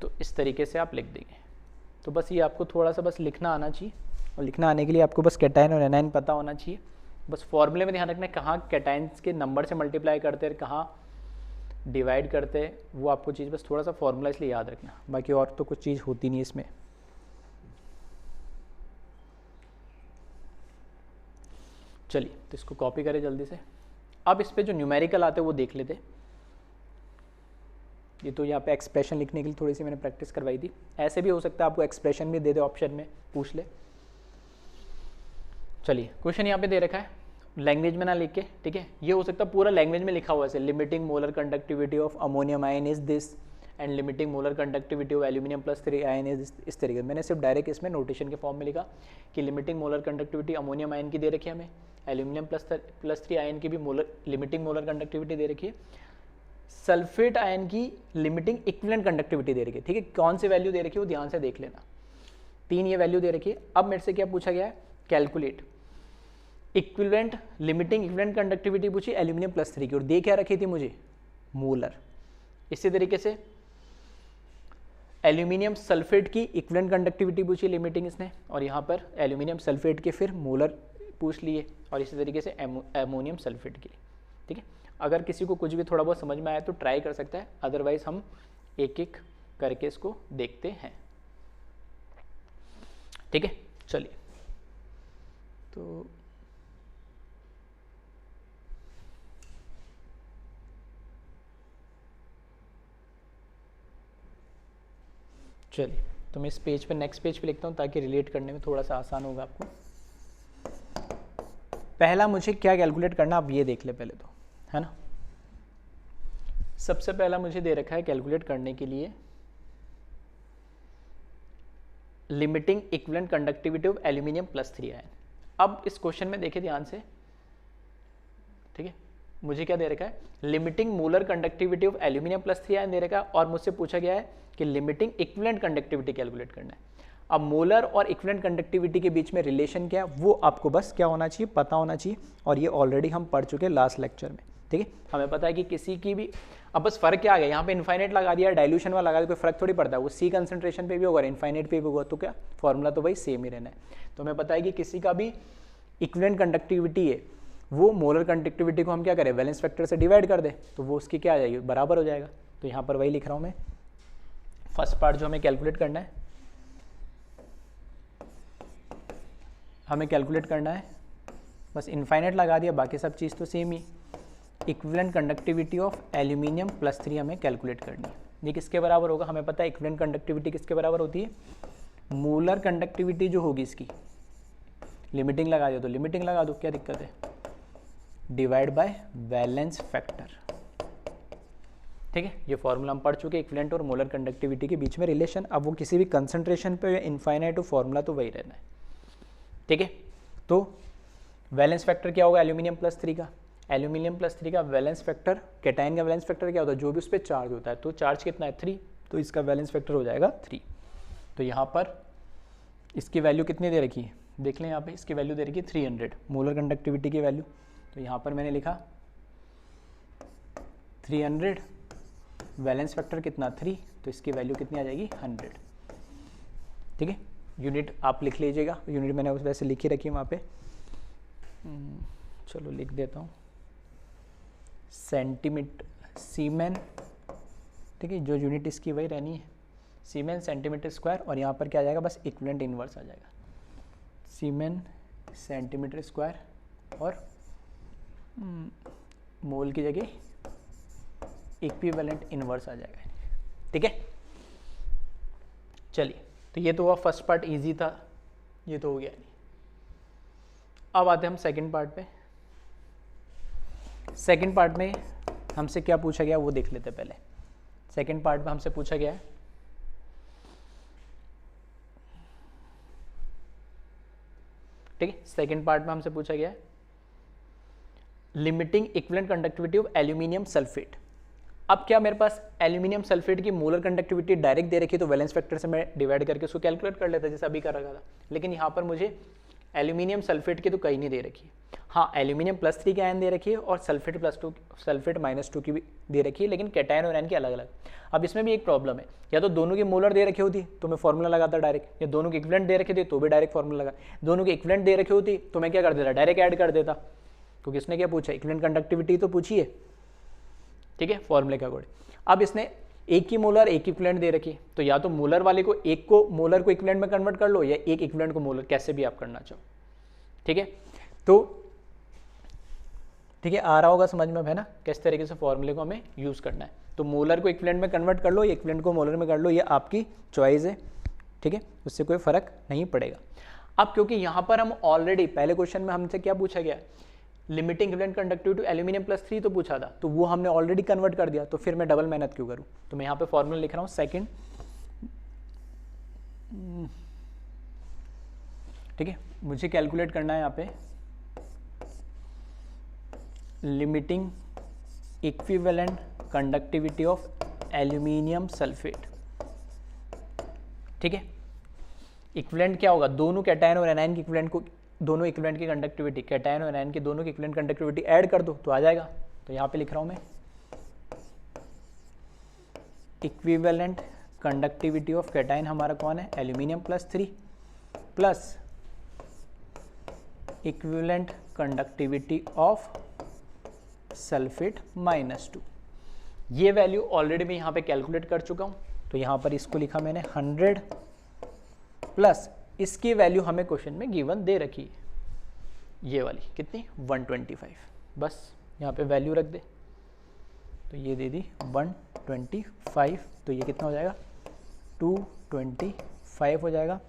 तो इस तरीके से आप लिख देंगे। तो बस ये आपको थोड़ा सा बस लिखना आना चाहिए, और लिखना आने के लिए आपको बस कैटाइन और एनाइन पता होना चाहिए। बस फॉर्मूले में ध्यान रखना है कहाँ कैटाइन्स के नंबर से मल्टीप्लाई करते हैं, कहाँ डिवाइड करते हैं, वो आपको चीज़ बस थोड़ा सा फॉर्मूला इसलिए याद रखना, बाकी और तो कुछ चीज़ होती नहीं इसमें। चलिए तो इसको कॉपी करें जल्दी से। अब इस पे जो न्यूमेरिकल आते हैं वो देख लेते। ये तो यहाँ पे एक्सप्रेशन लिखने के लिए थोड़ी सी मैंने प्रैक्टिस करवाई थी, ऐसे भी हो सकता है आपको एक्सप्रेशन भी दे दे, ऑप्शन में पूछ ले। चलिए क्वेश्चन यहाँ पे दे रखा है, लैंग्वेज में ना लिख के, ठीक है। ये हो सकता है पूरा लैंग्वेज में लिखा हुआ है, limiting molar conductivity of ammonium ion is this and limiting molar conductivity of aluminium +3 ion is इस तरीके से। मैंने सिर्फ डायरेक्ट इसमें नोटेशन के फॉर्म में लिखा कि limiting molar conductivity ammonium ion की दे रखी है हमें, एल्यूमिनियम +3 आयन की भी लिमिटिंग मोलर कंडक्टिविटी दे रखी है, सल्फेट आयन की लिमिटिंग इक्विवेलेंट कंडक्टिविटी दे रखी है, ठीक है। कौन सी वैल्यू दे रखी है वो ध्यान से देख लेना, 3 ये वैल्यू दे रखी है। अब मेरे से क्या पूछा गया है, calculate equivalent limiting equivalent conductivity पूछी एल्यूमिनियम +3 की, और दे क्या रखी थी मुझे मोलर। इसी तरीके से एल्यूमिनियम सल्फेट की इक्विवेलेंट कंडक्टिविटी पूछी लिमिटिंग इसने, और यहाँ पर एल्यूमिनियम सल्फेट के फिर मोलर पूछ लिए, और इसी तरीके से अमोनियम सल्फेट के लिए, ठीक है। अगर किसी को कुछ भी थोड़ा बहुत समझ में आया तो ट्राई कर सकता है, अदरवाइज हम एक एक करके इसको देखते हैं, ठीक है। चलिए तो चलिए तो मैं इस पेज पे नेक्स्ट पेज पे लिखता हूँ ताकि रिलेट करने में थोड़ा सा आसान होगा आपको। पहला मुझे क्या कैलकुलेट करना, आप ये देख ले पहले तो, है ना। सबसे पहला मुझे दे रखा है कैलकुलेट करने के लिए limiting equivalent conductivity of aluminium +3 ion. अब इस क्वेश्चन में देखिए ध्यान से, ठीक है, मुझे क्या दे रखा है, limiting molar conductivity of aluminium +3 ion दे रखा है, और मुझसे पूछा गया है कि लिमिटिंग इक्विवेलेंट कंडक्टिविटी कैलकुलेट करना है। अब मोलर और इक्विवेलेंट कंडक्टिविटी के बीच में रिलेशन क्या है वो आपको बस क्या होना चाहिए, पता होना चाहिए, और ये ऑलरेडी हम पढ़ चुके हैं लास्ट लेक्चर में, ठीक है। हमें पता है कि किसी की भी, अब बस फर्क क्या आ गया, यहाँ पे इनफाइनाइट लगा दिया, डाइल्यूशन वाला लगा दिया, कोई फर्क थोड़ी पड़ता है, वो सी कंसंट्रेशन पे भी होगा, इनफाइनाइट पे भी होगा, तो क्या फॉर्मूला तो वही सेम ही रहना है। तो हमें पता है कि किसी का भी इक्विवेलेंट कंडक्टिविटी है वो मोलर कंडक्टिविटी को हम क्या करें, वैलेंस फैक्टर से डिवाइड कर दे, तो वो उसकी क्या आ जाएगी, बराबर हो जाएगा। तो यहाँ पर वही लिख रहा हूँ मैं, फर्स्ट पार्ट जो हमें कैलकुलेट करना है, हमें कैलकुलेट करना है, बस इनफाइनाइट लगा दिया, बाकी सब चीज़ तो same he. Equivalent conductivity of aluminium +3 हमें कैलकुलेट करनी है। ये किसके बराबर होगा, हमें पता है इक्विवेलेंट कंडक्टिविटी किसके बराबर होती है, मोलर कंडक्टिविटी जो होगी इसकी, लिमिटिंग लगा दो तो लिमिटिंग लगा दो, क्या दिक्कत है, डिवाइड बाय वैलेंस फैक्टर, ठीक है। ये फॉर्मूला हम पढ़ चुके हैं, इक्विवेलेंट और मोलर कंडक्टिविटी के बीच में रिलेशन। अब वो किसी भी कंसंट्रेशन पे या इनफाइनाइट हो, फॉर्मूला तो वही रहना है, ठीक है। तो वैलेंस फैक्टर क्या होगा एल्यूमिनियम +3 का, एल्यूमिनियम +3 का वैलेंस फैक्टर, कैटायन का वैलेंस फैक्टर क्या होता है, जो भी उस पर चार्ज होता है, तो चार्ज कितना है 3, तो इसका वैलेंस फैक्टर हो जाएगा 3। तो यहाँ पर इसकी वैल्यू कितनी दे रखी है, देख लें यहाँ पे, इसकी वैल्यू दे रखी है 300 मोलर कंडक्टिविटी की वैल्यू। तो यहाँ पर मैंने लिखा 300, वैलेंस फैक्टर कितना 3, तो इसकी वैल्यू कितनी आ जाएगी 100, ठीक है। यूनिट आप लिख लीजिएगा, यूनिट मैंने उस वैसे लिखी रखी है वहाँ पे, चलो लिख देता हूँ, सेंटीमीटर सीमेन, ठीक है, जो यूनिट इसकी वही रहनी है, सीमेन सेंटीमीटर स्क्वायर, और यहाँ पर क्या आ जाएगा, बस इक्विवेलेंट इनवर्स आ जाएगा, सीमेन सेंटीमीटर स्क्वायर, और मोल की जगह इक्विवेलेंट इनवर्स आ जाएगा, ठीक है। चलिए, तो ये तो हुआ फर्स्ट पार्ट, इजी था, ये तो हो गया नहीं। अब आते हैं हम सेकंड पार्ट पे। सेकंड पार्ट में हमसे क्या पूछा गया वो देख लेते हैं पहले। सेकंड पार्ट में हमसे पूछा गया है ठीक है, सेकंड पार्ट में हमसे पूछा गया है limiting equivalent conductivity of aluminium sulphate. अब क्या मेरे पास एल्यूमिनियम सल्फेट की मोलर कंडक्टिविटी डायरेक्ट दे रखी है, तो वैलेंस फैक्टर से मैं डिवाइड करके उसको कैलकुलेट कर लेता जैसे अभी कर रखा था, लेकिन यहाँ पर मुझे एल्यूमिनियम सल्फेट की तो कहीं नहीं दे रखी है। हाँ, एल्यूमिनियम +3 की आयन दे रखी है और सल्फेट -2 की भी दे रखी है, लेकिन कैटायन और आयन की अलग अलग। अब इसमें भी एक प्रॉब्लम है, या तो दोनों की मोलर दे रखी होती तो मैं फॉर्मूला लगाता डायरेक्ट, या दोनों की इक्विवेलेंट दे रखी थी तो भी डायरेक्ट फॉर्मूला लगा, दोनों की इक्विवेलेंट दे रखी होती तो मैं क्या कर देता, डायरेक्ट ऐड कर देता, क्योंकि इसने क्या पूछा, इक्विवेलेंट कंडक्टिविटी तो पूछी है, ठीक है, फॉर्मूले का अकॉर्डिंग। अब इसने एक की मोलर एक इक्विवेलेंट दे रखी, तो या तो मोलर वाले को एक को मोलर को इक्विवेलेंट में कन्वर्ट कर लो, या एक इक्विवेलेंट को मोलर, कैसे भी आप करना चाहो, ठीक है। तो ठीक है, आ रहा होगा समझ में है ना, किस तरीके से फॉर्मूले को हमें यूज़ करना है। तो मोलर को इक्विवेलेंट में कन्वर्ट कर लो, या इक्विवेलेंट को मोलर में कर लो, ये आपकी चॉइस है, ठीक है, उससे कोई फर्क नहीं पड़ेगा। अब क्योंकि यहाँ पर हम ऑलरेडी पहले क्वेश्चन में हमसे क्या पूछा गया, लिमिटिंग इक्विवेलेंट कंडक्टिविटी एल्यूमिनियम +3 तो पूछा था, तो वो हमने ऑलरेडी कन्वर्ट कर दिया, तो फिर मैं डबल मेहनत क्यों करूँ। तो मैं यहाँ पे फॉर्मूला लिख रहा हूँ सेकंड, ठीक है, मुझे कैलकुलेट करना है यहाँ पे limiting equivalent conductivity of aluminium sulphate, ठीक है। इक्विवेलेंट क्या होगा, दोनों कैटायन और एनायन की इक्विवेलेंट को, दोनों इक्विवेलेंट की कंडक्टिविटी, कैटायन और एनायन की दोनों की इक्विवेलेंट कंडक्टिविटी ऐड कर दो तो आ जाएगा। तो यहाँ पे लिख रहा हूँ मैं इक्विवेलेंट कंडक्टिविटी ऑफ कैटायन हमारा कौन है, aluminium +3 plus equivalent conductivity of sulphate -2। ये वैल्यू ऑलरेडी मैं यहाँ पे कैलकुलेट कर चुका हूँ, तो यहाँ पर इसको लिखा मैंने 100 प्लस इसकी वैल्यू हमें क्वेश्चन में गिवन दे रखी है, ये वाली कितनी 125, बस यहाँ पे वैल्यू रख दे, तो ये दे दी 125, तो ये कितना हो जाएगा 225 5 हो जाएगा।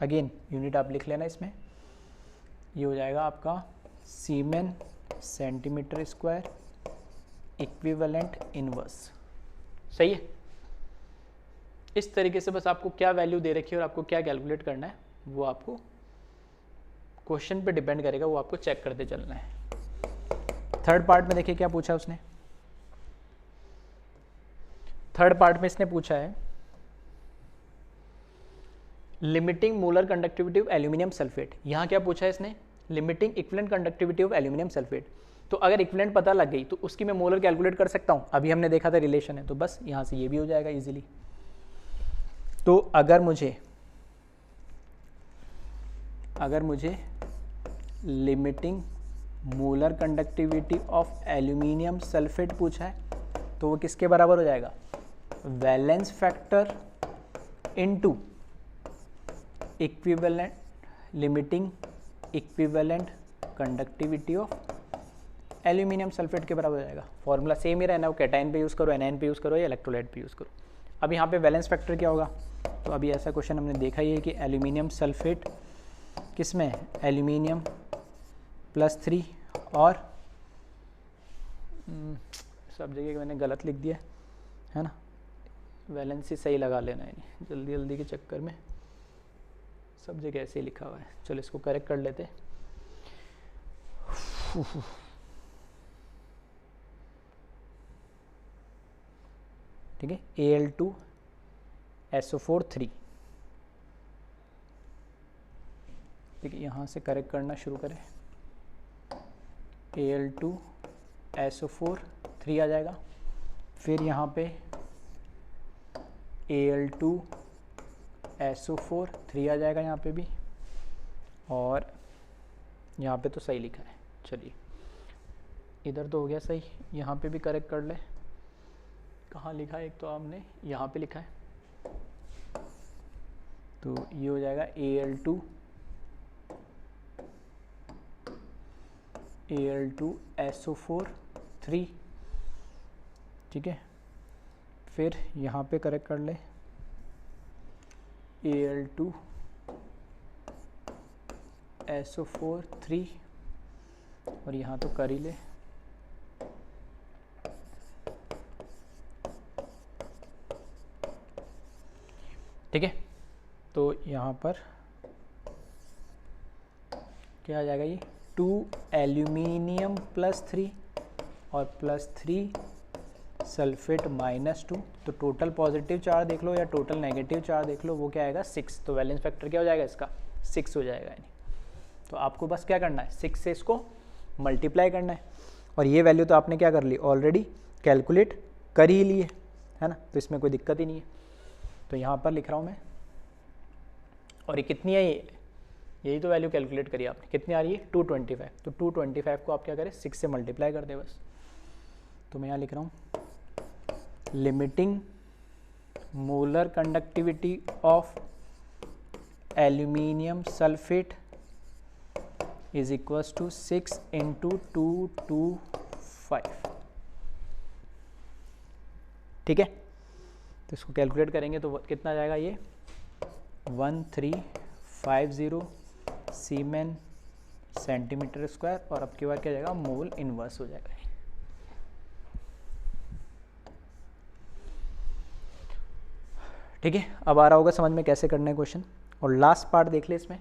अगेन यूनिट आप लिख लेना इसमें, ये हो जाएगा आपका सीमेन सेंटीमीटर स्क्वायर इक्विवेलेंट इनवर्स। सही है। इस तरीके से बस आपको क्या वैल्यू दे रखी है और आपको क्या कैलकुलेट करना है वो आपको क्वेश्चन पे डिपेंड करेगा, वो आपको चेक करते चलना है। थर्ड पार्ट में देखिए क्या पूछा उसने। थर्ड पार्ट में इसने पूछा है limiting molar conductivity of aluminium sulphate. यहाँ क्या पूछा है इसने, limiting equivalent conductivity of aluminium sulphate. तो अगर इक्विवेलेंट पता लग गई तो उसकी मैं मोलर कैलकुलेट कर सकता हूँ। अभी हमने देखा था रिलेशन है, तो बस यहाँ से ये भी हो जाएगा इजीली। तो अगर मुझे limiting molar conductivity of aluminium sulphate पूछा है तो वो किसके बराबर हो जाएगा, valence factor into equivalent limiting equivalent conductivity of aluminium sulphate के बराबर हो जाएगा। फॉर्मूला सेम ही रहना, वो कैटायन पे यूज़ करो, एनायन पे यूज़ करो या इलेक्ट्रोलाइट पे यूज़ करो। अब यहाँ पे वैलेंस फैक्टर क्या होगा, तो अभी ऐसा क्वेश्चन हमने देखा ही है कि एल्यूमिनियम सल्फेट किस में है, एल्यूमिनियम +3 और सब जगह मैंने गलत लिख दिया है ना, वैलेंस ही सही लगा लेना है, जल्दी जल्दी के चक्कर में सब जगह ऐसे ही लिखा हुआ है। चलो इसको करेक्ट कर लेते। ठीक है, Al2SO4 3। ठीक है, यहाँ से करेक्ट करना शुरू करें। Al2SO4 3 आ जाएगा। फिर यहाँ पे Al2SO4 3 आ जाएगा यहाँ पे भी, और यहाँ पे तो सही लिखा है। चलिए इधर तो हो गया सही, यहाँ पे भी करेक्ट कर ले। कहाँ लिखा है, एक तो आपने यहाँ पे लिखा है, तो ये हो जाएगा Al2SO4 3। ठीक है, फिर यहाँ पे करेक्ट कर ले Al2SO4 3, और यहाँ तो कर ही ले। ठीक है, तो यहाँ पर क्या आ जाएगा, ये 2 एल्यूमिनियम +3 और +3 सल्फेट -2। तो टोटल पॉजिटिव चार्ज देख लो या टोटल नेगेटिव चार्ज देख लो, वो क्या आएगा 6। तो वैलेंस फैक्टर क्या हो जाएगा इसका, 6 हो जाएगा। यानी तो आपको बस क्या करना है, 6 से इसको मल्टीप्लाई करना है, और ये वैल्यू तो आपने क्या कर ली, ऑलरेडी कैलकुलेट कर ही ली है ना, तो इसमें कोई दिक्कत ही नहीं है। तो यहाँ पर लिख रहा हूँ मैं, और ये कितनी है, यही तो वैल्यू कैलकुलेट करी आपने, कितनी आ रही है 225। तो 225 को आप क्या करें, 6 से मल्टीप्लाई कर दे बस। तो मैं यहाँ लिख रहा हूँ limiting molar conductivity of aluminium sulphate is equals to 6 × 225। ठीक है, तो इसको कैलकुलेट करेंगे तो कितना आ जाएगा, ये 1350 सीमेन सेंटीमीटर स्क्वायर, और अब की बार क्या जाएगा, मोल इनवर्स हो जाएगा। ठीक है, अब आ रहा होगा समझ में कैसे करना है क्वेश्चन। और लास्ट पार्ट देख ले इसमें,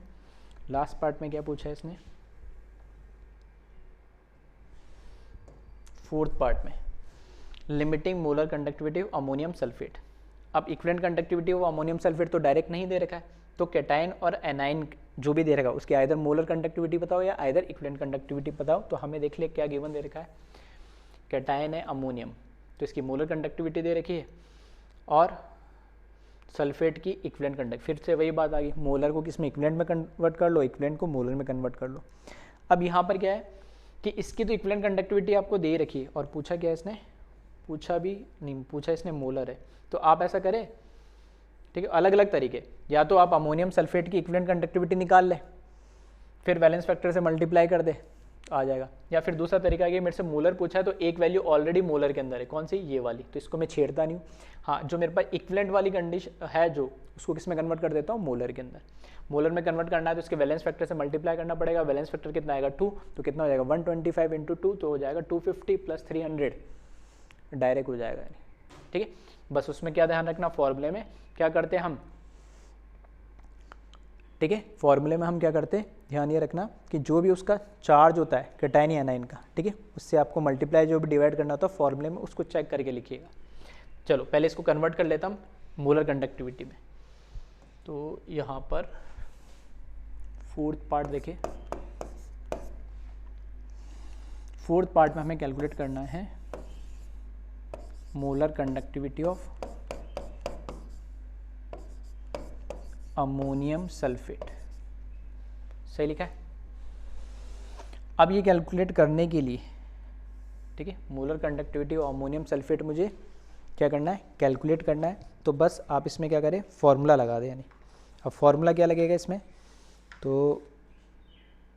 लास्ट पार्ट में क्या पूछा है इसने, फोर्थ पार्ट में limiting molar conductivity of ammonium sulphate. अब equivalent conductivity of ammonium sulphate तो डायरेक्ट नहीं दे रखा है, तो कैटायन और एनायन जो भी दे रखा है उसकी आइदर मोलर कंडक्टिविटी बताओ या आइदर इक्विवेलेंट कंडक्टिविटी बताओ। तो हमें देख ले क्या गिवन दे रखा है, कैटायन है अमोनियम, तो इसकी मोलर कंडक्टिविटी दे रखी है, और सल्फेट की इक्विवेलेंट कंडक्ट। फिर से वही बात आ गई, मोलर को किस में, इक्विवेलेंट में कन्वर्ट कर लो, इक्विवेलेंट को मोलर में कन्वर्ट कर लो। अब यहाँ पर क्या है कि इसकी तो इक्विवेलेंट कंडक्टिविटी आपको दे रखी है, और पूछा क्या है इसने, पूछा भी नहीं, पूछा इसने मोलर है। तो आप ऐसा करें, ठीक है, अलग अलग तरीके, या तो आप अमोनियम सल्फेट की इक्विवेलेंट कंडक्टिविटी निकाल लें, फिर वैलेंस फैक्टर से मल्टीप्लाई कर दे, आ जाएगा। या फिर दूसरा तरीका है, मेरे से मोलर पूछा है तो एक वैल्यू ऑलरेडी मोलर के अंदर है, कौन सी, ये वाली, तो इसको मैं छेड़ता नहीं हूँ। हाँ, जो मेरे पास इक्विवेलेंट वाली कंडीशन है जो, उसको किस में कन्वर्ट कर देता हूँ, मोलर के अंदर। मोलर में कन्वर्ट करना है तो इसके वैलेंस फैक्टर से मल्टीप्लाई करना पड़ेगा। वैलेंस फैक्टर कितना आएगा, 2, तो कितना हो जाएगा 125 × 2, तो हो जाएगा 250 + 300 डायरेक्ट हो जाएगा। ठीक है, बस उसमें क्या ध्यान रखना, फॉर्मूले में क्या करते हैं हम, ठीक है, फॉर्मूले में हम क्या करते हैं, ध्यान ये रखना कि जो भी उसका चार्ज होता है कैटायन या एनायन का, ठीक है, उससे आपको मल्टीप्लाई जो भी डिवाइड करना होता है फॉर्मूले में, उसको चेक करके लिखिएगा। चलो पहले इसको कन्वर्ट कर लेता हूँ मोलर कंडक्टिविटी में। तो यहाँ पर फोर्थ पार्ट देखिए, फोर्थ पार्ट में हमें कैलकुलेट करना है molar conductivity of ammonium sulphate. सही लिखा है। अब ये कैलकुलेट करने के लिए, ठीक है, molar conductivity of ammonium sulphate मुझे क्या करना है, कैलकुलेट करना है। तो बस आप इसमें क्या करें, फॉर्मूला लगा दें। यानी अब फॉर्मूला क्या लगेगा इसमें, तो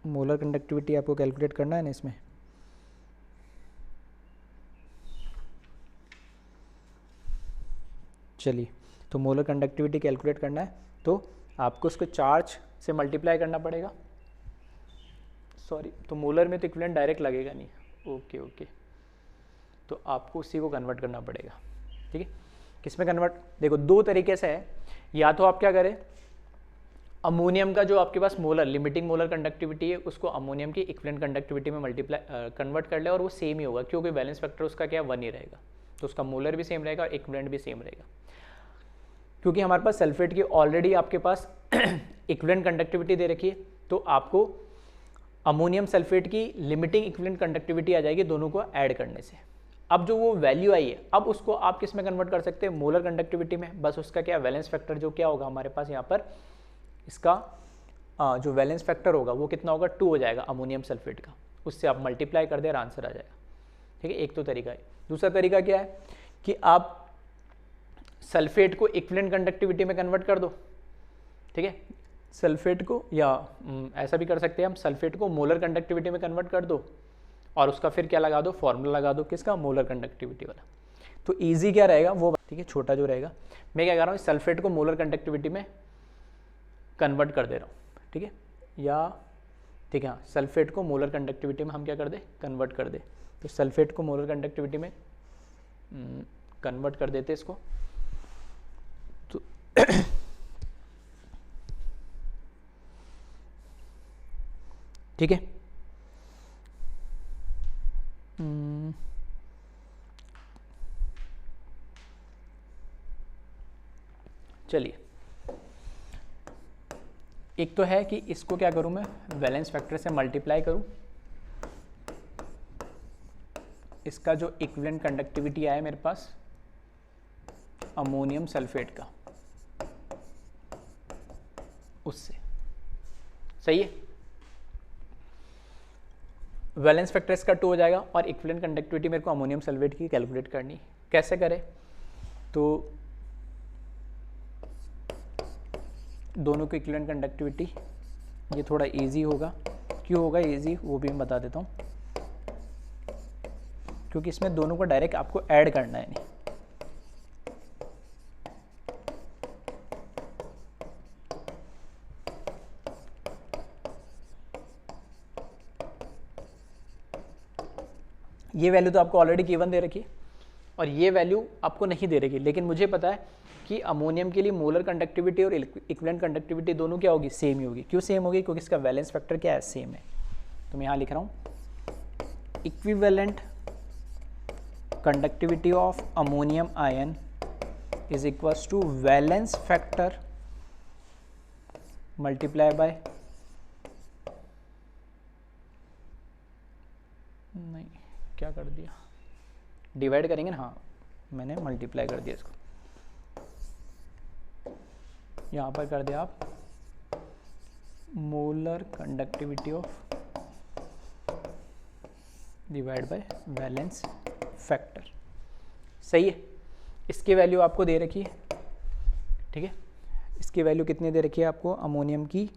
मोलर कंडक्टिविटी आपको कैलकुलेट करना है ना इसमें, चलिए, तो मोलर कंडक्टिविटी कैलकुलेट करना है तो आपको उसको चार्ज से मल्टीप्लाई करना पड़ेगा। सॉरी, तो मोलर में तो इक्विवेलेंट डायरेक्ट लगेगा नहीं, ओके ओके, तो आपको उसी को कन्वर्ट करना पड़ेगा। ठीक है, किस में कन्वर्ट, देखो दो तरीके से है, या तो आप क्या करें, अमोनियम का जो आपके पास मोलर लिमिटिंग मोलर कंडक्टिविटी है उसको अमोनियम की इक्विवेलेंट कंडक्टिविटी में मल्टीप्लाई कन्वर्ट कर ले, और वो सेम ही होगा क्योंकि बैलेंस फैक्टर उसका क्या 1 ही रहेगा, तो उसका मोलर भी सेम रहेगा और इक्विवेलेंट भी सेम रहेगा। क्योंकि हमारे पास सल्फेट की ऑलरेडी आपके पास इक्विवेलेंट कंडक्टिविटी दे रखी है, तो आपको अमोनियम सल्फेट की लिमिटिंग इक्विवेलेंट कंडक्टिविटी आ जाएगी दोनों को ऐड करने से। अब जो वो वैल्यू आई है, अब उसको आप किस में कन्वर्ट कर सकते हैं, मोलर कंडक्टिविटी में। बस उसका क्या वैलेंस फैक्टर जो क्या होगा हमारे पास यहाँ पर, इसका जो वैलेंस फैक्टर होगा वो कितना होगा, 2 हो जाएगा अमोनियम सल्फेट का, उससे आप मल्टीप्लाई कर दे और आंसर आ जाएगा। ठीक है, एक तो तरीका है। दूसरा तरीका क्या है कि आप सल्फेट को इक्विवेलेंट कंडक्टिविटी में कन्वर्ट कर दो। ठीक है, सल्फेट को, या ऐसा भी कर सकते हैं हम, सल्फेट को मोलर कंडक्टिविटी में कन्वर्ट कर दो और उसका फिर क्या लगा दो, फॉर्मूला लगा दो किसका, मोलर कंडक्टिविटी वाला। तो इजी क्या रहेगा वो, ठीक है, छोटा जो रहेगा, मैं क्या कर रहा हूँ, सल्फेट को मोलर कंडक्टिविटी में कन्वर्ट कर दे रहा हूँ। ठीक है, या ठीक है, हाँ, सल्फेट को मोलर कंडक्टिविटी में हम क्या कर दे, कन्वर्ट कर दे। तो सल्फेट को मोलर कंडक्टिविटी में कन्वर्ट कर देते इसको, तो ठीक है, चलिए, एक तो है कि इसको क्या करूं मैं, वैलेंस फैक्टर से मल्टीप्लाई करूं, इसका जो इक्विवेलेंट कंडक्टिविटी आया मेरे पास अमोनियम सल्फेट का, उससे। सही है, वैलेंस फैक्टर इसका 2 हो जाएगा और इक्विवेलेंट कंडक्टिविटी मेरे को अमोनियम सल्फेट की कैलकुलेट करनी। कैसे करें, तो दोनों की इक्विवेलेंट कंडक्टिविटी, ये थोड़ा इजी होगा। क्यों होगा इजी, वो भी मैं बता देता हूँ, क्योंकि इसमें दोनों को डायरेक्ट आपको ऐड करना है। नहीं, ये वैल्यू तो आपको ऑलरेडी गिवन दे रखी है और ये वैल्यू आपको नहीं दे रखी, लेकिन मुझे पता है कि अमोनियम के लिए मोलर कंडक्टिविटी और इक्विवेलेंट कंडक्टिविटी दोनों क्या होगी, सेम ही होगी। क्यों सेम होगी, क्योंकि इसका वैलेंस फैक्टर क्या है, सेम है। तो मैं यहाँ लिख रहा हूँ equivalent conductivity of ammonium ion is equals to valence factor multiply by, नहीं क्या कर दिया, डिवाइड करेंगे ना, हाँ मैंने मल्टीप्लाई कर दिया इसको, यहाँ पर कर दिया आप molar conductivity of divide by valence factor. सही है, इसकी वैल्यू आपको दे रखी है। ठीक है, इसकी वैल्यू कितनी दे रखी है आपको, अमोनियम की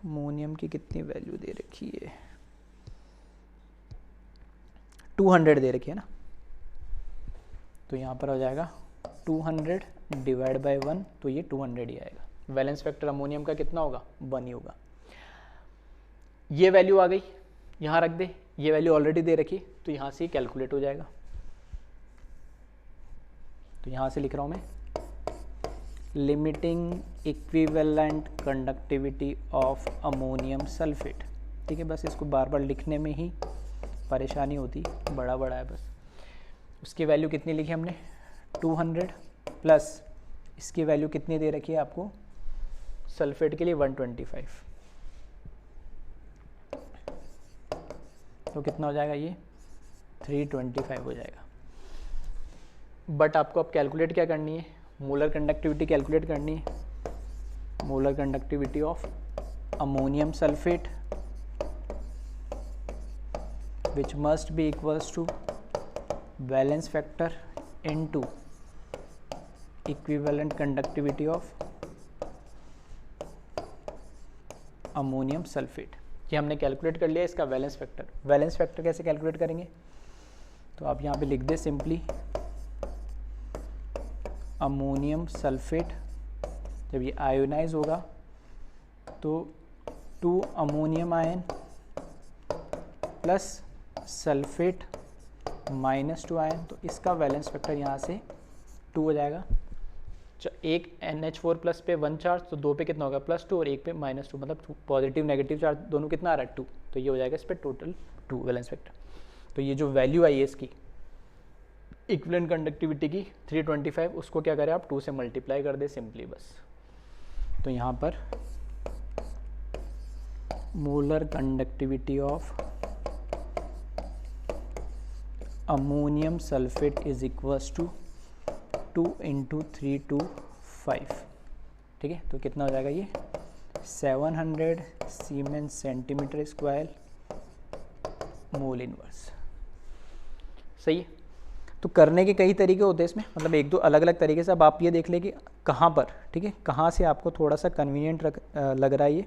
अमोनियम की कितनी वैल्यू दे रखी है, 200 दे रखी है ना, तो यहाँ पर हो जाएगा 200 डिवाइड बाय 1, तो ये 200 ही आएगा। वैलेंस फैक्टर अमोनियम का कितना होगा, 1 ही होगा। ये वैल्यू आ गई, यहाँ रख दे, ये वैल्यू ऑलरेडी दे रखी, तो यहाँ से कैलकुलेट हो जाएगा। तो यहाँ से लिख रहा हूँ मैं, limiting equivalent conductivity of ammonium sulphate. ठीक है, बस इसको बार बार लिखने में ही परेशानी होती, बड़ा बड़ा है बस। उसकी वैल्यू कितनी लिखी हमने, 200 प्लस इसकी वैल्यू कितनी दे रखी है आपको सल्फेट के लिए, 125। तो कितना हो जाएगा ये, 325 हो जाएगा। बट आपको अब कैलकुलेट क्या करनी है, मोलर कंडक्टिविटी कैलकुलेट करनी है। Molar conductivity of ammonium sulphate which must be equals to valence factor into equivalent conductivity of ammonium sulphate. ये हमने कैलकुलेट कर लिया इसका वैलेंस फैक्टर। वैलेंस फैक्टर कैसे कैलकुलेट करेंगे, तो आप यहाँ पे लिख दे सिंपली, अमोनियम सल्फेट जब ये आयोनाइज होगा तो 2 ammonium ion plus sulphate -2 ion, तो इसका वैलेंस फैक्टर यहाँ से 2 हो जाएगा। एक NH4 प्लस पे 1 चार्ज, तो 2 पे कितना होगा +2 और 1 पे -2, मतलब पॉजिटिव नेगेटिव चार्ज दोनों कितना आ रहा है 2, तो ये हो जाएगा इस पर टोटल 2 वैलेंस फैक्टर। तो ये जो वैल्यू आई है इसकी इक्विवेलेंट कंडक्टिविटी की 325, उसको क्या करें आप 2 से मल्टीप्लाई कर दे सिंपली बस। तो यहाँ पर molar conductivity of ammonium sulphate is equals to 2 × 325। ठीक है, तो कितना हो जाएगा ये 700 siemens centimetre square mole inverse. सही है। तो करने के कई तरीके होते हैं इसमें, मतलब एक दो अलग अलग तरीके से। अब आप ये देख लें कि कहाँ पर, ठीक है, कहाँ से आपको थोड़ा सा कन्वीनियंट लग रहा है ये,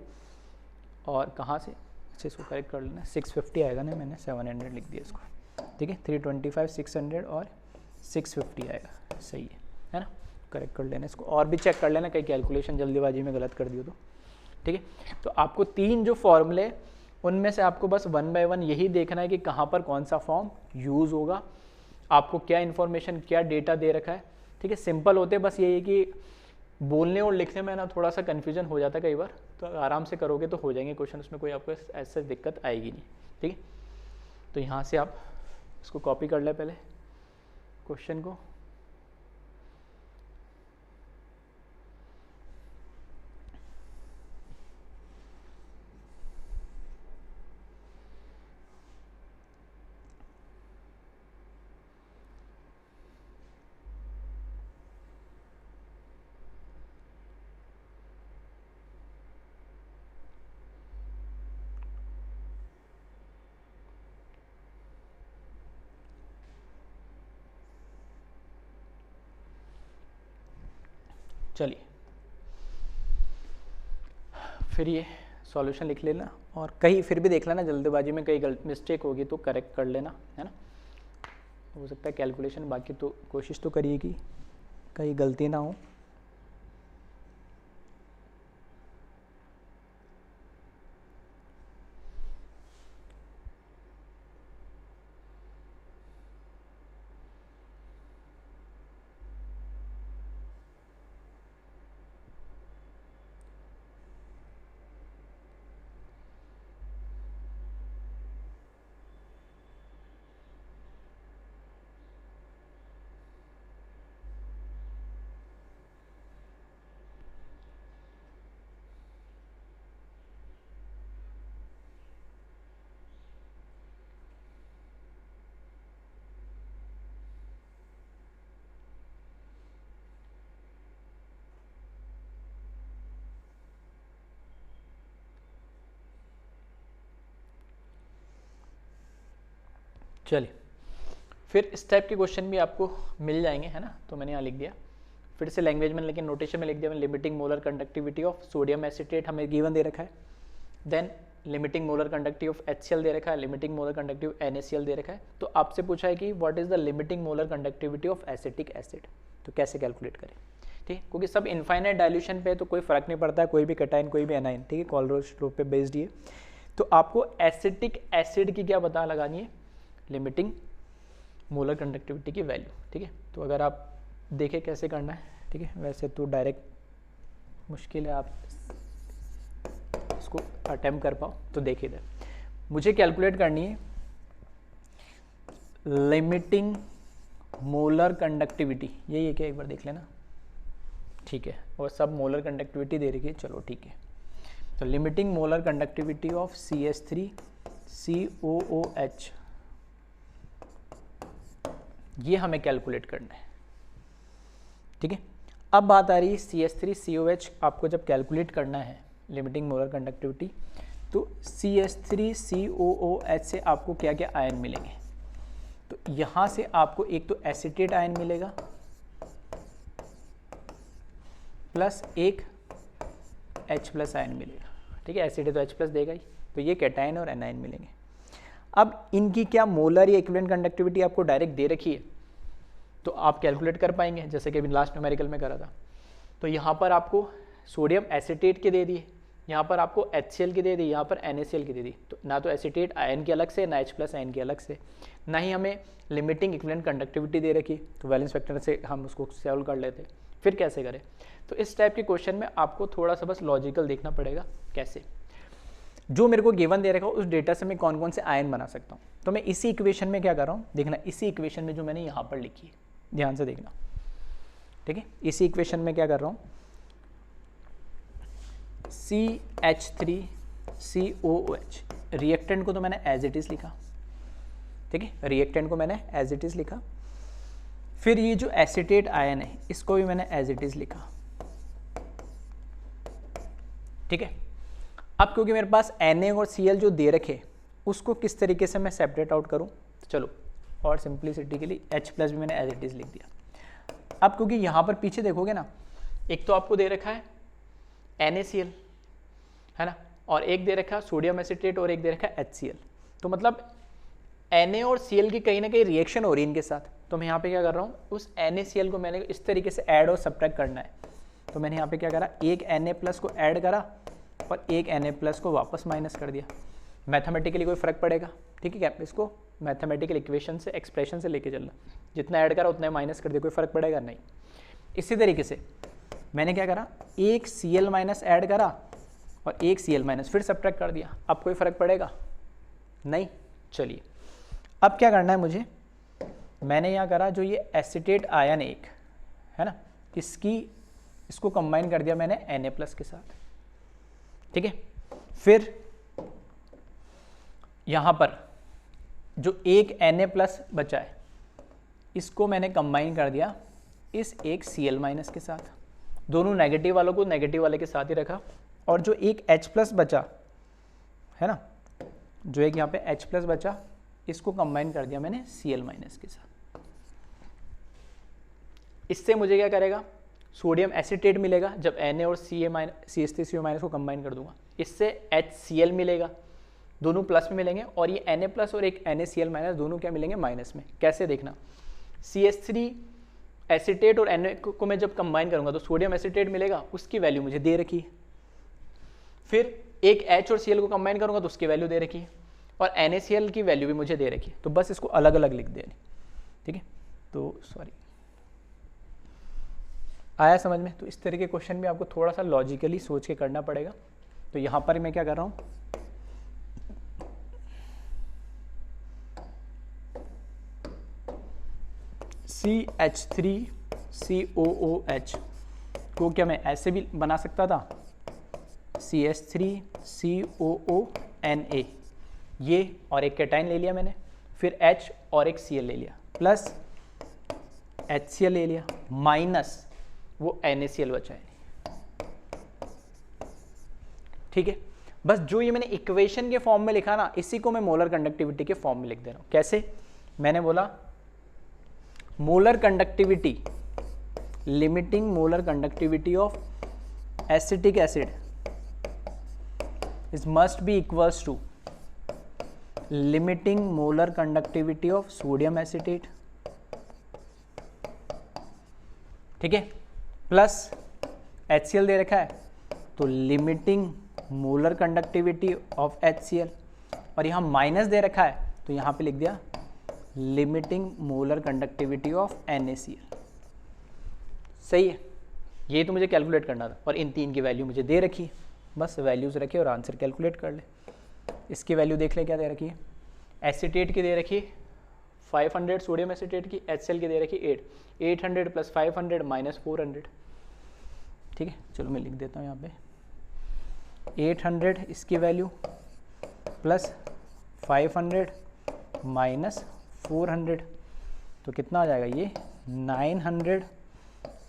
और कहाँ से। अच्छा, इसको करेक्ट कर लेना, 650 आएगा ना, मैंने 700 लिख दिया इसको। ठीक है, 325, 600 और 650 आएगा। सही है ना, करेक्ट कर लेना इसको, और भी चेक कर लेना कहीं कैलकुलेशन जल्दीबाजी में गलत कर दियो तो। ठीक है, तो आपको 3 जो फॉर्मूले, उनमें से आपको बस 1 बाय 1 यही देखना है कि कहाँ पर कौन सा फॉर्म यूज़ होगा, आपको क्या इन्फॉर्मेशन, क्या डेटा दे रखा है। ठीक है, सिंपल होते बस यही कि बोलने और लिखने में ना थोड़ा सा कन्फ्यूजन हो जाता है कई बार, तो आराम से करोगे तो हो जाएंगे क्वेश्चन, उसमें कोई आपको ऐसा दिक्कत आएगी नहीं। ठीक है, तो यहाँ से आप इसको कॉपी कर ले पहले क्वेश्चन को। चलिए, फिर ये सॉल्यूशन लिख लेना, और कहीं फिर भी देख लेना जल्दबाजी में कहीं गलत मिस्टेक होगी तो करेक्ट कर लेना, है ना। हो सकता है कैलकुलेशन बाकी तो कोशिश तो करिएगी कहीं गलती ना हो। चलिए, फिर इस टाइप के क्वेश्चन भी आपको मिल जाएंगे, है ना। तो मैंने यहाँ लिख दिया फिर से लैंग्वेज में, लेकिन नोटेशन में लिख दिया मैंने, limiting molar conductivity of sodium acetate हमें गिवन दे रखा है। Then limiting molar conductivity of HCl दे रखा है, लिमिटिंग मोलर कंडक्टिविटी NaCl दे रखा है। तो आपसे पूछा है कि what is the limiting molar conductivity of acetic acid, तो कैसे कैलकुलेट करें, ठीक है, क्योंकि सब इनफाइनाइट डाइल्यूशन पे है तो कोई फर्क नहीं पड़ता है, कोई भी कैटायन कोई भी एनाइन, ठीक है, कोलरोज लॉ पे बेस्ड ये। तो आपको एसिटिक एसिड की क्या पता लगानी है, लिमिटिंग मोलर कंडक्टिविटी की वैल्यू, ठीक है। तो अगर आप देखें कैसे करना है, ठीक है, वैसे तो डायरेक्ट मुश्किल है आप इसको अटेम्प्ट कर पाओ, तो देखिए इधर मुझे कैलकुलेट करनी है लिमिटिंग मोलर कंडक्टिविटी, यही है क्या, एक बार देख लेना, ठीक है, और सब मोलर कंडक्टिविटी दे रखी है, चलो ठीक है। तो limiting molar conductivity of CH3COOH, ये हमें कैलकुलेट करना है, ठीक है। अब बात आ रही है CH3COH, आपको जब कैलकुलेट करना है लिमिटिंग मोलर कंडक्टिविटी, तो CH3COOH से आपको क्या क्या आयन मिलेंगे, तो यहाँ से आपको एक तो एसिटेट आयन मिलेगा प्लस एक H+ आयन मिलेगा, ठीक है, एसिड है तो H+ देगा ही, तो ये कैटायन और एनायन मिलेंगे। अब इनकी क्या मोलर या इक्विवेलेंट कंडक्टिविटी आपको डायरेक्ट दे रखी है, तो आप कैलकुलेट कर पाएंगे, जैसे कि अभी लास्ट न्यूमेरिकल में करा था। तो यहाँ पर आपको सोडियम एसिटेट के दे दिए, यहाँ पर आपको HCl की दे दी, यहाँ पर NaCl की दे दी, तो ना तो एसिटेट आयन की अलग से, ना H+ आयन की अलग से, ना ही हमें लिमिटिंग इक्विवेलेंट कंडक्टिविटी दे रखी, तो वैलेंस फैक्टर से हम उसको सॉल्व कर लेते। फिर कैसे करें, तो इस टाइप के क्वेश्चन में आपको थोड़ा सा बस लॉजिकल देखना पड़ेगा, कैसे जो मेरे को गिवन दे रखा हो उस डेटा से मैं कौन कौन से आयन बना सकता हूँ। तो मैं इसी इक्वेशन में क्या कर रहा हूँ, देखना, इसी इक्वेशन में जो मैंने यहाँ पर लिखी है, ध्यान से देखना, ठीक है, इसी इक्वेशन में क्या कर रहा हूँ, CH3COOH, रिएक्टेंट को तो मैंने एज इट इज लिखा, ठीक है, रिएक्टेंट को मैंने एज इट इज लिखा। फिर ये जो एसिटेट आयन है इसको भी मैंने एज इट इज लिखा, ठीक है। अब क्योंकि मेरे पास Na और Cl जो दे रखे उसको किस तरीके से मैं सेपरेट आउट करूं, तो चलो, और सिंप्लिसिटी के लिए H+ भी मैंने एज इट इज लिख दिया। अब क्योंकि यहाँ पर पीछे देखोगे ना, एक तो आपको दे रखा है NaCl, है ना, और एक दे रखा है सोडियम एसिटेट और एक दे रखा है HCl, तो मतलब Na और Cl की कहीं ना कहीं रिएक्शन हो रही है इनके साथ। तो मैं यहाँ पे क्या कर रहा हूँ, उस NaCl को मैंने इस तरीके से ऐड और सब्ट्रैक्ट करना है, तो मैंने यहाँ पे क्या करा, एक Na+ को ऐड करा और एक Na+ को वापस माइनस कर दिया। मैथमेटिकली कोई फ़र्क पड़ेगा, ठीक है क्या, इसको मैथमेटिकल इक्वेशन से, एक्सप्रेशन से लेके चलना, जितना ऐड करा उतना माइनस कर दिया, कोई फ़र्क पड़ेगा नहीं। इसी तरीके से मैंने क्या करा, एक Cl- ऐड करा और एक Cl- फिर सब्ट्रैक्ट कर दिया, अब कोई फ़र्क पड़ेगा नहीं। चलिए अब क्या करना है मुझे, मैंने यहाँ करा जो ये एसिटेट आयन एक है ना, इसको कंबाइन कर दिया मैंने Na+ के साथ, ठीक है। फिर यहाँ पर जो एक Na+ बचा है इसको मैंने कंबाइन कर दिया इस एक Cl- के साथ, दोनों नेगेटिव वालों को नेगेटिव वाले के साथ ही रखा, और जो एक H+ बचा है ना, जो एक यहाँ पे H+ बचा इसको कंबाइन कर दिया मैंने Cl- के साथ। इससे मुझे क्या करेगा, सोडियम एसिटेट मिलेगा जब Na और CH3CO- को कंबाइन कर दूंगा, इससे HCl मिलेगा, दोनों प्लस में मिलेंगे, और ये Na+ और एक NaCl- दोनों क्या मिलेंगे, माइनस में। कैसे देखना, CH3 एसिटेट और Na को मैं जब कंबाइन करूंगा तो सोडियम एसिटेट मिलेगा, उसकी वैल्यू मुझे दे रखी है। फिर एक H और Cl को कंबाइन करूंगा तो उसकी वैल्यू दे रखी है, और NaCl की वैल्यू भी मुझे दे रखी है, तो बस इसको अलग अलग लिख देनी, ठीक है। तो सॉरी, आया समझ में। तो इस तरह के क्वेश्चन भी आपको थोड़ा सा लॉजिकली सोच के करना पड़ेगा। तो यहाँ पर मैं क्या कर रहा हूँ, CH3COOH को क्या मैं ऐसे भी बना सकता था, CH3COONA, ये और एक कैटायन ले लिया मैंने, फिर H और एक Cl ले लिया, प्लस HCl ले लिया, माइनस वो NaCl बचा है, ठीक है। बस जो ये मैंने इक्वेशन के फॉर्म में लिखा ना, इसी को मैं मोलर कंडक्टिविटी के फॉर्म में लिख दे रहा हूं। कैसे, मैंने बोला molar conductivity, limiting molar conductivity of acetic acid is must be equals to limiting molar conductivity of sodium acetate, ठीक है, प्लस HCl दे रखा है तो limiting molar conductivity of HCl, और यहाँ माइनस दे रखा है तो यहाँ पे लिख दिया limiting molar conductivity of NaCl। सही है, ये तो मुझे कैलकुलेट करना था और इन तीन की वैल्यू मुझे दे रखी है, बस वैल्यूज रखे और आंसर कैलकुलेट कर ले। इसकी वैल्यू देख ले क्या दे रखी है, एसीटेट की दे रखी 500 सोडियम एसीटेट की, HCl की दे रखी 800 प्लस 500 माइनस 400, ठीक है। चलो मैं लिख देता हूँ यहाँ पे 800 इसकी वैल्यू प्लस 500 माइनस 400, तो कितना आ जाएगा ये 900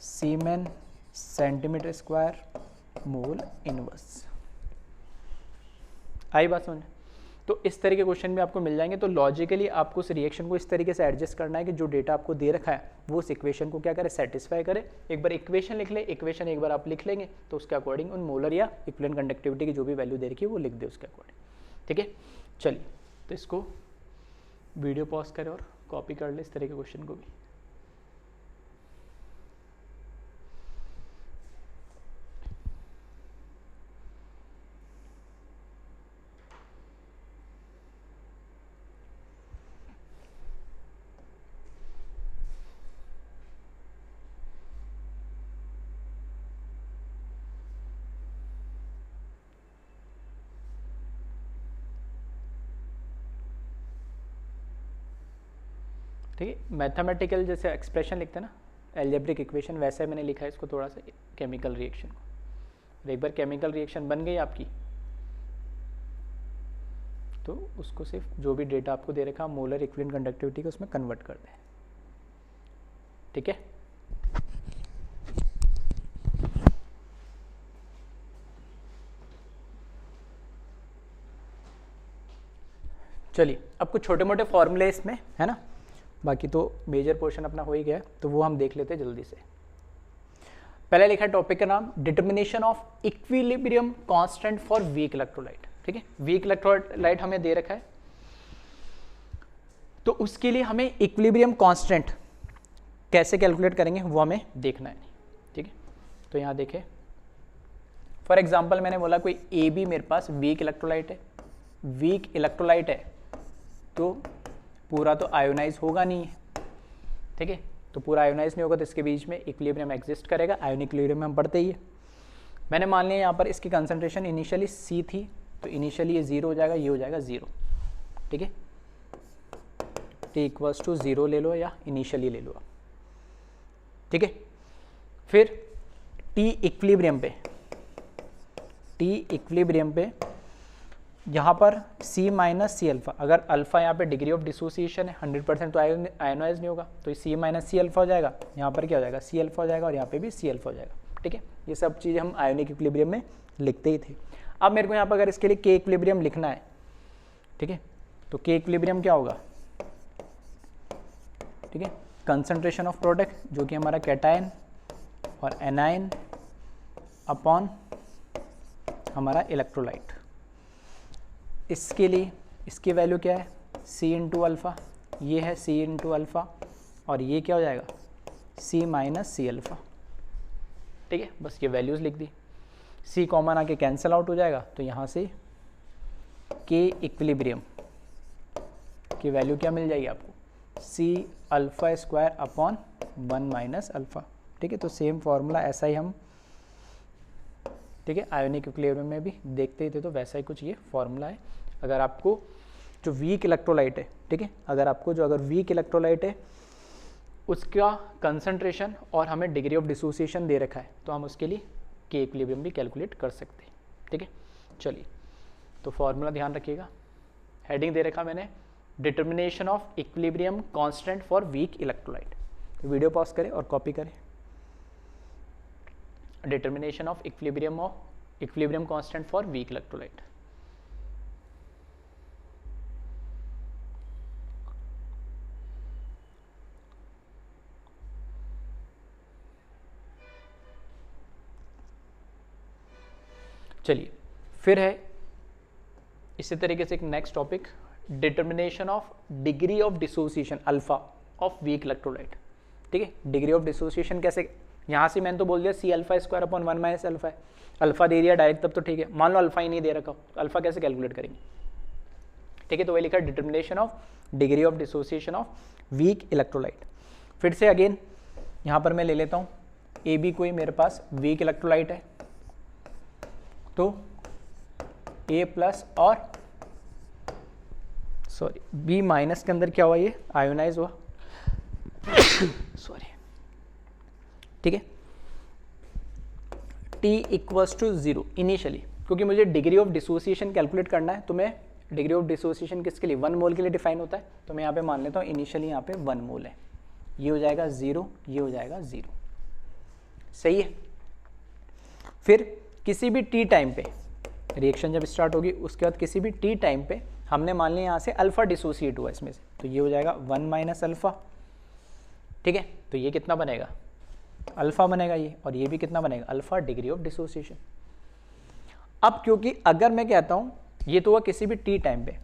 सीमेन सेंटीमीटर स्क्वायर मोल इनवर्स। आई बात समझ? तो इस तरह के क्वेश्चन भी आपको मिल जाएंगे। तो लॉजिकली आपको उस रिएक्शन को इस तरीके से एडजस्ट करना है कि जो डेटा आपको दे रखा है वो उस इक्वेशन को क्या करे, सेटिस्फाई करे। एक बार इक्वेशन लिख ले, इक्वेशन एक बार आप लिख लेंगे तो उसके अकॉर्डिंग उन मोलर या इक्विवेलेंट कंडक्टिविटी की जो भी वैल्यू दे रखी है वो लिख दे उसके अकॉर्डिंग, ठीक है। चलिए तो इसको वीडियो पॉज करें और कॉपी कर ले इस तरह के क्वेश्चन को भी। ठीक है, मैथमेटिकल जैसे एक्सप्रेशन लिखते हैं ना, एल्जेब्रिक इक्वेशन, वैसे ही मैंने लिखा है इसको थोड़ा सा केमिकल रिएक्शन को। एक बार केमिकल रिएक्शन बन गई आपकी तो उसको सिर्फ जो भी डेटा आपको दे रखा मोलर इक्विवेलेंट कंडक्टिविटी को उसमें कन्वर्ट कर दें, ठीक है। चलिए अब कुछ छोटे मोटे फॉर्मूले इसमें है ना, बाकी तो मेजर पोर्शन अपना हो ही गया, तो वो हम देख लेते हैं जल्दी से। पहले लिखा है टॉपिक का नाम determination of equilibrium constant for weak electrolyte, ठीक है। वीक इलेक्ट्रोलाइट हमें दे रखा है तो उसके लिए हमें इक्विलिब्रियम कांस्टेंट कैसे कैलकुलेट करेंगे वो हमें देखना है, ठीक है। तो यहाँ देखें फॉर एग्जांपल मैंने बोला कोई AB मेरे पास वीक इलेक्ट्रोलाइट है, वीक इलेक्ट्रोलाइट है तो पूरा तो आयोनाइज होगा नहीं है, ठीक है। तो पूरा आयोनाइज नहीं होगा तो इसके बीच में इक्विलिब्रियम एग्जिस्ट करेगा, आयोनिक इक्विलिब्रियम हम पढ़ते ही है। मैंने मान लिया यहाँ पर इसकी कंसंट्रेशन इनिशियली C थी तो इनिशियली ये 0 हो जाएगा, ये हो जाएगा 0, ठीक है। T=0 ले लो या इनिशियली ले लो आप, ठीक है। फिर T इक्विलिब्रियम पे यहाँ पर C माइनस सी अल्फा, अगर अल्फा यहाँ पे डिग्री ऑफ डिसोसिएशन है 100% तो आयोनाइज नहीं होगा तो C माइनस सी अल्फा हो जाएगा, यहाँ पर क्या हो जाएगा C अल्फा हो जाएगा और यहाँ पे भी C अल्फा हो जाएगा, ठीक है। ये सब चीज़ें हम आयोनिक इक्विलिब्रियम में लिखते ही थे। अब मेरे को यहाँ पर अगर इसके लिए K इक्विलिब्रियम लिखना है, ठीक है, तो K इक्विलिब्रियम क्या होगा, ठीक है, कंसंट्रेशन ऑफ प्रोडक्ट जो कि हमारा कैटायन और एनायन अपॉन हमारा इलेक्ट्रोलाइट। इसके लिए इसकी वैल्यू क्या है C इंटू अल्फ़ा, ये है C इंटू अल्फ़ा और ये क्या हो जाएगा C माइनस सी अल्फ़ा, ठीक है। बस ये वैल्यूज़ लिख दी, C कॉमन आके कैंसिल आउट हो जाएगा तो यहाँ से K इक्विलिब्रियम की वैल्यू क्या मिल जाएगी आपको C alpha square upon 1 minus alpha, ठीक है। तो सेम फार्मूला ऐसा ही हम, ठीक है, आयोनिक इक्विलिब्रियम में भी देखते ही थे तो वैसा ही कुछ ये फार्मूला है। अगर आपको जो वीक इलेक्ट्रोलाइट है, ठीक है, अगर वीक इलेक्ट्रोलाइट है उसका कंसंट्रेशन और हमें डिग्री ऑफ डिसोसिएशन दे रखा है तो हम उसके लिए K इक्विलिब्रियम भी कैलकुलेट कर सकते हैं, ठीक है। चलिए तो फार्मूला ध्यान रखिएगा, हेडिंग दे रखा मैंने determination of equilibrium constant for weak electrolyte. Video pause करें और कॉपी करें। Determination of equilibrium constant for weak electrolyte. चलिए फिर है इसी तरीके से एक next topic, determination of degree of dissociation alpha of weak electrolyte. ठीक है, डिग्री ऑफ डिसोसिएशन कैसे, यहाँ से मैंने तो बोल दिया C alpha square upon 1 minus alpha है, अल्फा दे दिया डायरेक्ट तब तो ठीक है, मान लो अल्फा ही नहीं दे रखा, अल्फा कैसे कैलकुलेट करेंगे। ठीक है, तो वही लिखा determination of degree of dissociation of weak electrolyte. फिर से अगेन यहाँ पर मैं ले लेता हूँ ए बी कोई मेरे पास वीक इलेक्ट्रोलाइट है, तो ए प्लस और सॉरी बी माइनस के अंदर क्या हुआ, ये आयोनाइज हुआ सॉरी। ठीक है, T इक्वल्स टू 0 इनिशियली, क्योंकि मुझे डिग्री ऑफ डिसोसिएशन कैलकुलेट करना है, तो मैं डिग्री ऑफ डिसोसिएशन किसके लिए 1 मोल के लिए डिफाइन होता है, तो मैं यहाँ पे मान लेता हूँ इनिशियली यहाँ पे 1 मोल है, ये हो जाएगा 0, ये हो जाएगा 0, सही है। फिर किसी भी टी टाइम पे रिएक्शन जब स्टार्ट होगी उसके बाद किसी भी टी टाइम पे हमने मान लिया यहाँ से अल्फा डिसोसिएट हुआ इसमें से, तो ये हो जाएगा 1 माइनस अल्फा। ठीक है, तो ये कितना बनेगा, अल्फा बनेगा ये, और ये भी कितना बनेगा, अल्फा डिग्री ऑफ डिसोसिएशन। अब क्योंकि अगर मैं कहता हूँ ये तो हुआ किसी भी टी टाइम पे,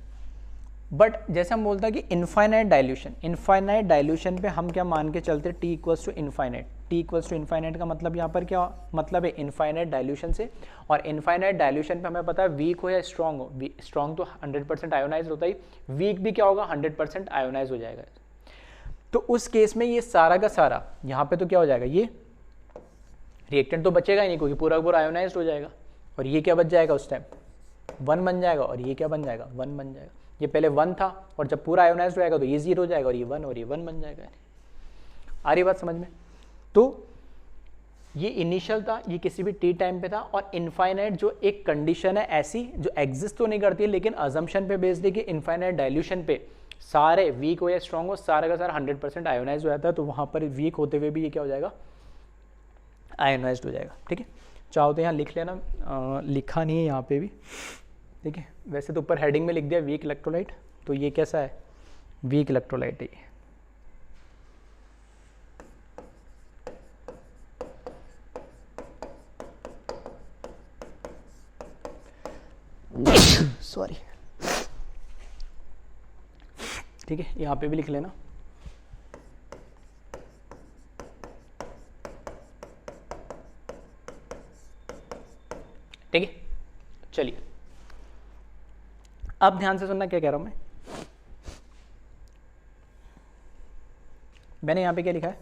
बट जैसे हम बोलते हैं कि इनफाइनाइट डाइल्यूशन, इनफाइनाइट डाइल्यूशन पे हम क्या मान के चलते, T equals to infinite. T equals to infinite का मतलब यहाँ पर क्या मतलब है, इनफाइनाइट डाइल्यूशन से, और इनफाइनाइट डाइल्यूशन पे हमें पता है वीक हो या स्ट्रॉन्ग हो, स्ट्रॉन्ग तो 100% आयोनाइज होता ही, वीक भी क्या होगा 100% आयोनाइज हो जाएगा। तो उस केस में ये सारा का सारा यहाँ पे तो क्या हो जाएगा, ये रिएक्टेंट तो बचेगा ही नहीं क्योंकि पूरा पूरा आयोनाइज्ड हो जाएगा, और ये क्या बच जाएगा उस टाइम 1 बन जाएगा, और ये क्या बन जाएगा 1 बन जाएगा। ये पहले 1 था और जब पूरा आयोनाइज्ड हो जाएगा तो ये 0 हो जाएगा, और ये 1 और ये 1 बन जाएगा। आ रही बात समझ में। तो ये इनिशियल था, ये किसी भी टी टाइम पे था, और इनफाइनाइट जो एक कंडीशन है ऐसी जो एग्जिस्ट तो नहीं करती है लेकिन अजम्पशन पे बेस्ड है कि इनफाइनाइट डाइल्यूशन पे सारे वीक हो या स्ट्रॉन्ग हो सारा का सारा 100% आयोनाइज हो जाता है, तो वहाँ पर वीक होते हुए भी ये क्या हो जाएगा, आयोनाइज्ड हो जाएगा। ठीक है, चाहो तो यहाँ लिख लेना, लिखा नहीं है यहाँ पे भी। ठीक है, वैसे तो ऊपर हेडिंग में लिख दिया वीक इलेक्ट्रोलाइट, तो ये कैसा है, वीक इलेक्ट्रोलाइट है। सॉरी। ठीक है, यहाँ पे भी लिख लेना। ठीक है, चलिए अब ध्यान से सुनना क्या कह रहा हूं मैंने यहां पे क्या लिखा है,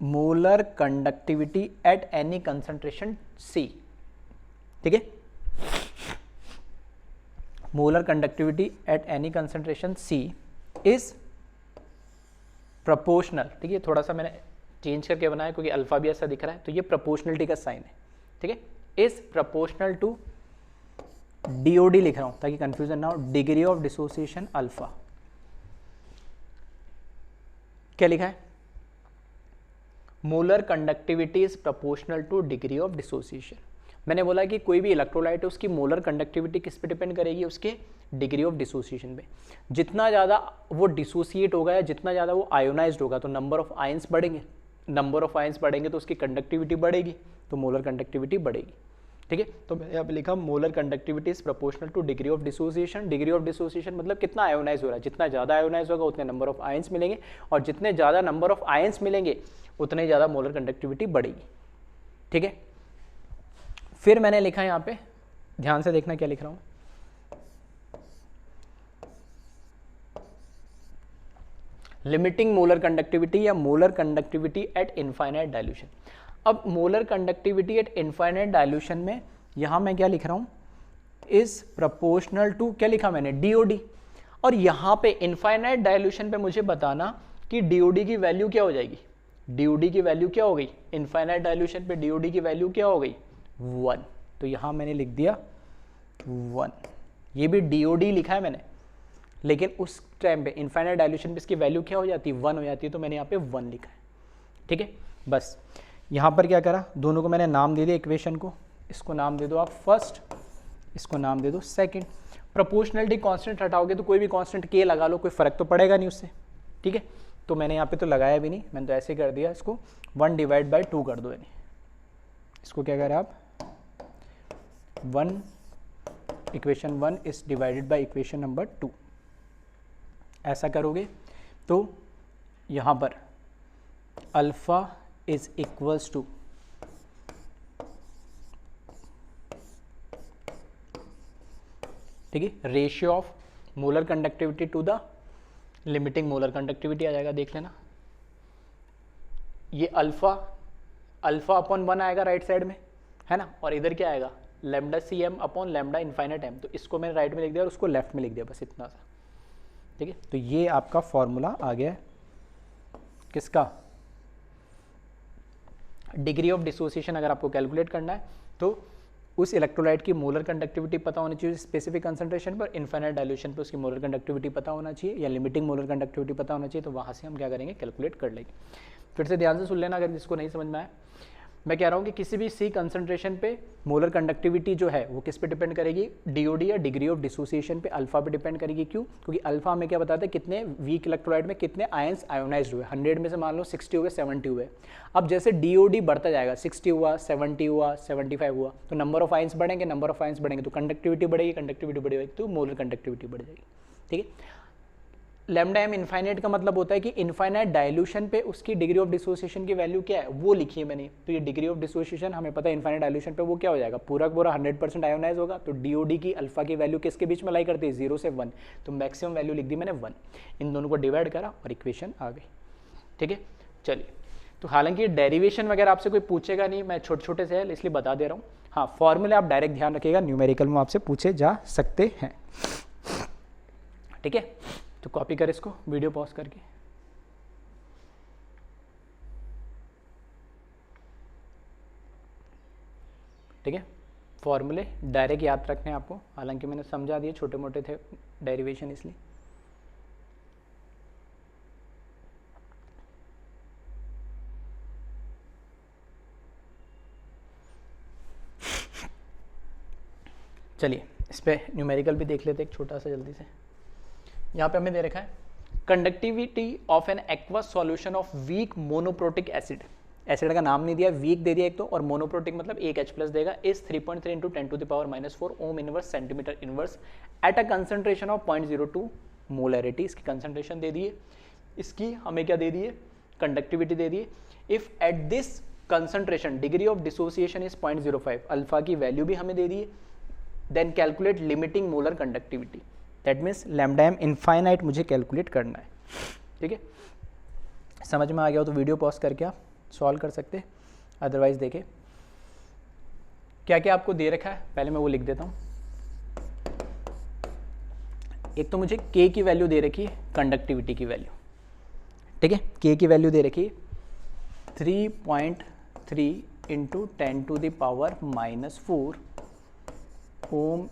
molar conductivity at any concentration C। ठीक है, molar conductivity at any concentration C is proportional. ठीक है, थोड़ा सा मैंने चेंज करके बनाया क्योंकि अल्फा भी ऐसा दिख रहा है, तो ये प्रोपोर्शनलिटी का साइन है। ठीक है, इज प्रोपोर्शनल टू DOD लिख रहा हूं ताकि कंफ्यूजन ना हो, डिग्री ऑफ डिसोसिएशन अल्फा। क्या लिखा है, molar conductivity is proportional two degree of dissociation. मैंने बोला कि कोई भी इलेक्ट्रोलाइट है उसकी मोलर कंडक्टिविटी किस पे डिपेंड करेगी, उसके डिग्री ऑफ डिसोसिएशन पे। जितना ज़्यादा वो डिसोसिएट होगा या जितना ज़्यादा वो आयोनाइज्ड होगा तो नंबर ऑफ आयंस बढ़ेंगे, नंबर ऑफ आयंस बढ़ेंगे तो उसकी कंडक्टिविटी बढ़ेगी, तो मोलर कंडक्टिविटी बढ़ेगी। ठीक है, तो मैंने यहाँ पे लिखा molar conductivity is proportional two degree of dissociation. Degree of dissociation मतलब कितना आयोनाइज हो रहा है, जितना ज़्यादा आयोनाइज होगा उतने नंबर ऑफ आयंस मिलेंगे, और जितने ज़्यादा नंबर ऑफ आयंस मिलेंगे उतने ज़्यादा मोलर कंडक्टिविटी बढ़ेगी। ठीक है, फिर मैंने लिखा यहाँ पे, ध्यान से देखना क्या लिख रहा हूँ, लिमिटिंग मोलर कंडक्टिविटी या molar conductivity at infinite dilution. अब molar conductivity at infinite dilution में यहां मैं क्या लिख रहा हूं, इज प्रोपोर्शनल टू, क्या लिखा मैंने, DOD। और यहां पे इनफाइनाइट डाइल्यूशन पे मुझे बताना कि DOD की वैल्यू क्या हो जाएगी, DOD की वैल्यू क्या हो गई, इनफाइनाइट डाइल्यूशन पे DOD की वैल्यू क्या हो गई 1, तो यहां मैंने लिख दिया 1। ये भी DOD लिखा है मैंने, लेकिन उस टाइम पे इनफाइनाइट डाइल्यूशन पे इसकी वैल्यू क्या हो जाती है, 1 हो जाती है, तो मैंने यहाँ पे 1 लिखा है। ठीक है, बस यहाँ पर क्या करा, दोनों को मैंने नाम दे दिया इक्वेशन को, इसको नाम दे दो आप फर्स्ट, इसको नाम दे दो सेकंड। प्रोपोर्शनलिटी कांस्टेंट हटाओगे तो कोई भी कांस्टेंट के लगा लो, कोई फर्क तो पड़ेगा नहीं उससे। ठीक है, तो मैंने यहाँ पे तो लगाया भी नहीं, मैंने तो ऐसे कर दिया, इसको 1/2 कर दो, यानी इसको क्या करें आप 1 equation 1 is divided by equation number 2। ऐसा करोगे तो यहाँ पर अल्फा इज इक्वल्स टू ठीक है ratio of molar conductivity to the limiting molar conductivity आ जाएगा, देख लेना। ये अल्फा अपॉन 1 आएगा राइट साइड में, है ना, और इधर क्या आएगा lambda C M upon lambda infinite M. तो इसको मैंने राइट में लिख दिया और उसको लेफ्ट में लिख दिया, बस इतना सा। ठीक है, तो ये आपका फॉर्मूला आ गया है किसका, डिग्री ऑफ डिसोसिएशन। अगर आपको कैलकुलेट करना है तो उस इलेक्ट्रोलाइट की मोलर कंडक्टिविटी पता होनी चाहिए स्पेसिफिक कंसंट्रेशन पर, इनफाइनाइट डाइल्यूशन पर उसकी मोलर कंडक्टिविटी पता होना चाहिए या लिमिटिंग मोलर कंडक्टिविटी पता होना चाहिए। तो वहाँ से हम क्या करेंगे, कैलकुलेट कर लेंगे। फिर से ध्यान से सुन लेना अगर जिसको नहीं समझ में आया। मैं कह रहा हूँ कि किसी भी सी कंसंट्रेशन पे मोलर कंडक्टिविटी जो है वो किस पे डिपेंड करेगी, डीओडी या डिग्री ऑफ डिसोसिएशन पे अल्फा पे डिपेंड करेगी। क्यों? क्योंकि अल्फा हमें क्या बताता है कितने वीक इलेक्ट्रोलाइट में कितने आयंस आयोनाइज्ड हुए। 100 में से मान लो 60 हुए, 70 हुए। अब जैसे डीओडी बढ़ता जाएगा, 60 हुआ, 70 हुआ, 75 हुआ, तो नंबर ऑफ आयंस बढ़ेंगे, नंबर ऑफ आयंस बढ़ेंगे तो कंडक्टिविटी बढ़ेगी, कंडक्टिविटी बढ़ेगी तो मोलर कंडक्टिविटी बढ़ जाएगी। ठीक है, लैम्डा एम इनफाइनाइट का मतलब होता है कि इनफाइनाइट डाइल्यूशन पे उसकी डिग्री ऑफ डिसोसिएशन की वैल्यू क्या है वो लिखी है मैंने। तो ये डिग्री ऑफ डिसोसिएशन हमें पता है इनफाइनाइट डाइल्यूशन पे वो क्या हो जाएगा, पूरा पूरा 100% आयोनाइज होगा। तो डीओडी की अल्फा की वैल्यू किसके बीच में लाई करती है, 0 से 1। तो मैक्सिमम वैल्यू लिख दी मैंने 1। इन दोनों को डिवाइड करा और इक्वेशन आ गई। ठीक है, चलिए। तो हालांकि डेरिवेशन वगैरह आपसे कोई पूछेगा नहीं, मैं छोटे छोटे से है इसलिए बता दे रहा हूँ। हाँ, फॉर्मूले आप डायरेक्ट ध्यान रखिएगा, न्यूमेरिकल में आपसे पूछे जा सकते हैं। ठीक है, तो कॉपी कर इसको, वीडियो पॉज करके। ठीक है, फॉर्मूले डायरेक्ट याद रखने हैं आपको, हालांकि मैंने समझा दिए, छोटे मोटे थे डेरिवेशन इसलिए। चलिए इस पे न्यूमेरिकल भी देख लेते एक छोटा सा जल्दी से। यहाँ पे हमें दे रखा है conductivity of an aqueous solution of weak monoprotic acid. Acid का नाम नहीं दिया, वीक दे दिया एक तो, और मोनोप्रोटिक मतलब एक H+ देगा। इस 3.3 into 10⁻⁻⁴ ohm inverse centimetre inverse at a concentration of 0.02 molarity. इसकी कंसंट्रेशन दे दिए, इसकी हमें क्या दे दिए, कंडक्टिविटी दे दिए। If at this concentration degree of dissociation is 0.05, alpha की वैल्यू भी हमें दे दिए। Then calculate limiting molar conductivity, that means lambda M infinite मुझे कैलकुलेट करना है। ठीक है, समझ में आ गया हो तो वीडियो पॉज करके आप सॉल्व कर सकते हैं, अदरवाइज देखें क्या क्या आपको दे रखा है, पहले मैं वो लिख देता हूँ। एक तो मुझे K की वैल्यू दे रखी है, कंडक्टिविटी की वैल्यू। ठीक है, K की वैल्यू दे रखी है 3.3 into 10⁻⁻⁴ ohm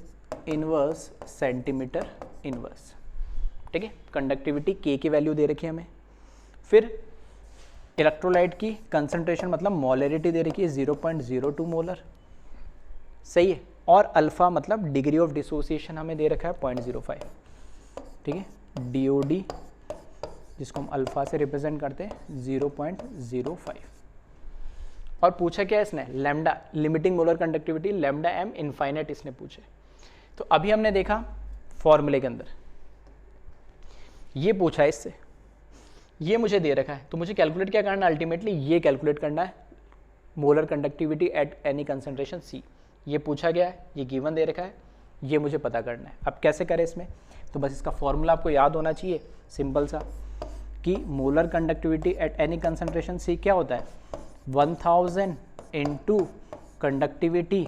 inverse centimetre inverse. ठीक है, कंडक्टिविटी K की वैल्यू दे रखी है हमें। फिर इलेक्ट्रोलाइट की कंसंट्रेशन मतलब मोलैरिटी दे रखी है 0.02 मोलर, सही है। और अल्फा मतलब डिग्री ऑफ डिसोसिएशन हमें दे रखा है 0.05। ठीक है, DOD जिसको हम अल्फा से रिप्रेजेंट करते हैं 0.05। और पूछा क्या है इसने, lambda limiting molar conductivity lambda M infinite इसने पूछे। तो अभी हमने देखा फॉर्मूले के अंदर ये पूछा है इससे, ये मुझे दे रखा है, तो मुझे कैलकुलेट क्या करना है, अल्टीमेटली ये कैलकुलेट करना है molar conductivity at any concentration C। ये पूछा गया है, ये गिवन दे रखा है, ये मुझे पता करना है। अब कैसे करें इसमें, तो बस इसका फॉर्मूला आपको याद होना चाहिए, सिंपल सा, कि molar conductivity at any concentration C क्या होता है, 1000 into conductivity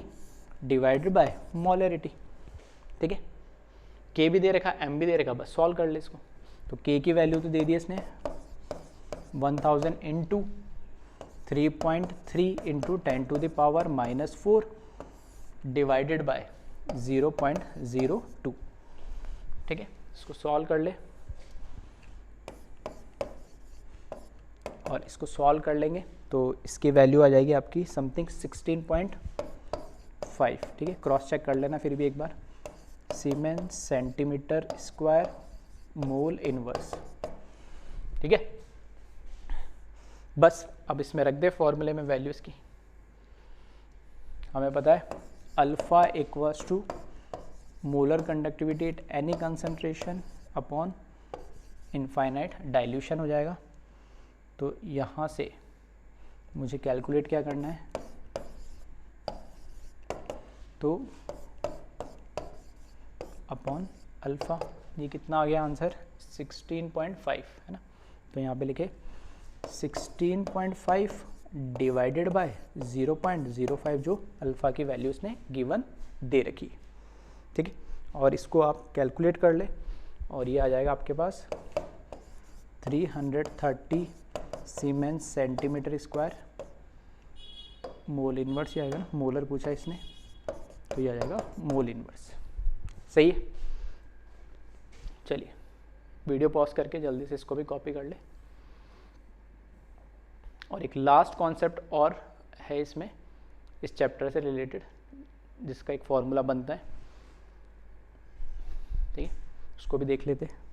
divided by molarity. ठीक है, K भी दे रखा, M भी दे रखा, बस सॉल्व कर ले इसको। तो K की वैल्यू तो दे दी इसने 1000 इंटू 3.3 इंटू 10⁻⁻⁴ डिवाइडेड बाय 0.02। ठीक है, इसको सॉल्व कर ले, और इसको सॉल्व कर लेंगे तो इसकी वैल्यू आ जाएगी आपकी समथिंग 16.5। ठीक है, क्रॉस चेक कर लेना फिर भी एक बार, siemens centimetre square mole inverse. ठीक है, बस अब इसमें रख दे फॉर्मूले में वैल्यू इसकी। हमें पता है alpha equals to molar conductivity at any concentration upon infinite dilution हो जाएगा। तो यहाँ से मुझे कैलकुलेट क्या करना है, तो अपॉन अल्फ़ा, ये कितना आ गया आंसर 16.5 है ना। तो यहाँ पे लिखे 16.5 डिवाइडेड बाय 0.05 जो अल्फ़ा की वैल्यू उसने गिवन दे रखी, ठीक है। और इसको आप कैलकुलेट कर ले और ये आ जाएगा आपके पास 330 siemens centimetre square, mole inverse ही आएगा ना, मोलर पूछा इसने, तो ये आ जाएगा मोल इनवर्स। सही है। चलिए वीडियो पॉज करके जल्दी से इसको भी कॉपी कर ले। और एक लास्ट कॉन्सेप्ट और है इसमें, इस चैप्टर से रिलेटेड, जिसका एक फॉर्मूला बनता है, ठीक है, उसको भी देख लेते हैं।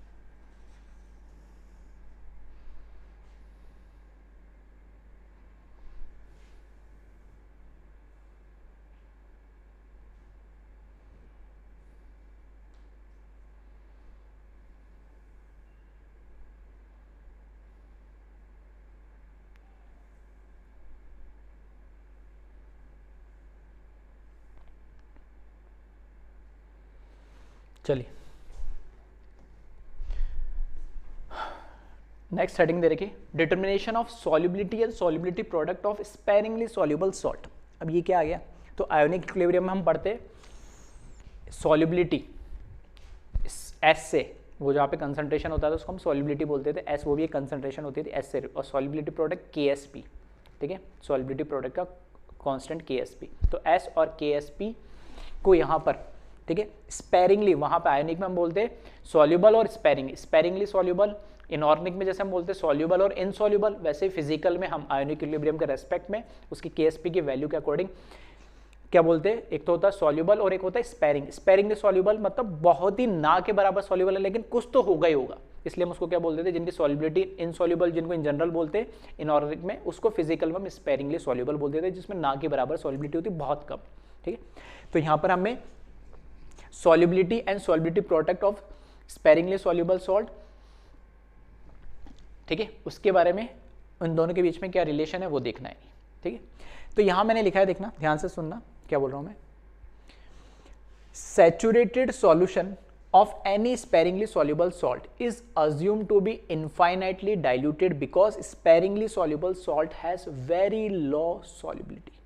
चलिए नेक्स्ट हेडिंग दे रखी, determination of solubility and solubility product of sparingly soluble salt. अब ये क्या आ गया, तो आयोनिक इक्विलिब्रियम में हम पढ़ते सॉल्युबिलिटी एस से, वो जहाँ पे कंसंट्रेशन होता था उसको हम सॉल्युबिलिटी बोलते थे, एस वो भी एक कंसंट्रेशन होती थी एस से, और सॉल्युबिलिटी प्रोडक्ट के एस पी, ठीक है, सॉल्युबिलिटी प्रोडक्ट का कांस्टेंट के एस पी। तो एस और के एस पी को यहाँ पर, ठीक है, स्पेरिंगली, वहाँ पे आयोनिक में हम बोलते हैं सॉल्युबल और स्पेरिंगली सॉल्युबल, इनऑर्गेनिक में जैसे हम बोलते हैं सॉल्युबल और इनसॉल्युबल, वैसे फिजिकल में हम आयोनिक इक्विलिब्रियम के रेस्पेक्ट में उसकी केएसपी की वैल्यू के अकॉर्डिंग क्या बोलते हैं, एक तो होता है सॉल्युबल और एक होता है स्पेरिंगली सॉल्युबल, मतलब बहुत ही ना के बराबर सॉल्युबल है लेकिन कुछ तो होगा ही होगा, इसलिए हम उसको क्या बोलते थे, जिनकी सॉल्युबिलिटी इनसॉल्युबल, जिनको इन जनरल बोलते हैं इनऑर्गेनिक में, उसको फिजिकल में हम स्पेरिंगली सॉल्युबल बोलते थे, जिसमें ना के बराबर सॉल्युबिलिटी होती बहुत कम, ठीक है। तो यहाँ पर हमें solubility and solubility product of sparingly soluble salt, ठीक है, उसके बारे में उन दोनों के बीच में क्या रिलेशन है वो देखना है, ठीक है। तो यहां मैंने लिखा है, देखना ध्यान से सुनना क्या बोल रहा हूं मैं, saturated solution of any sparingly soluble salt is assumed to be infinitely diluted because sparingly soluble salt has very low solubility।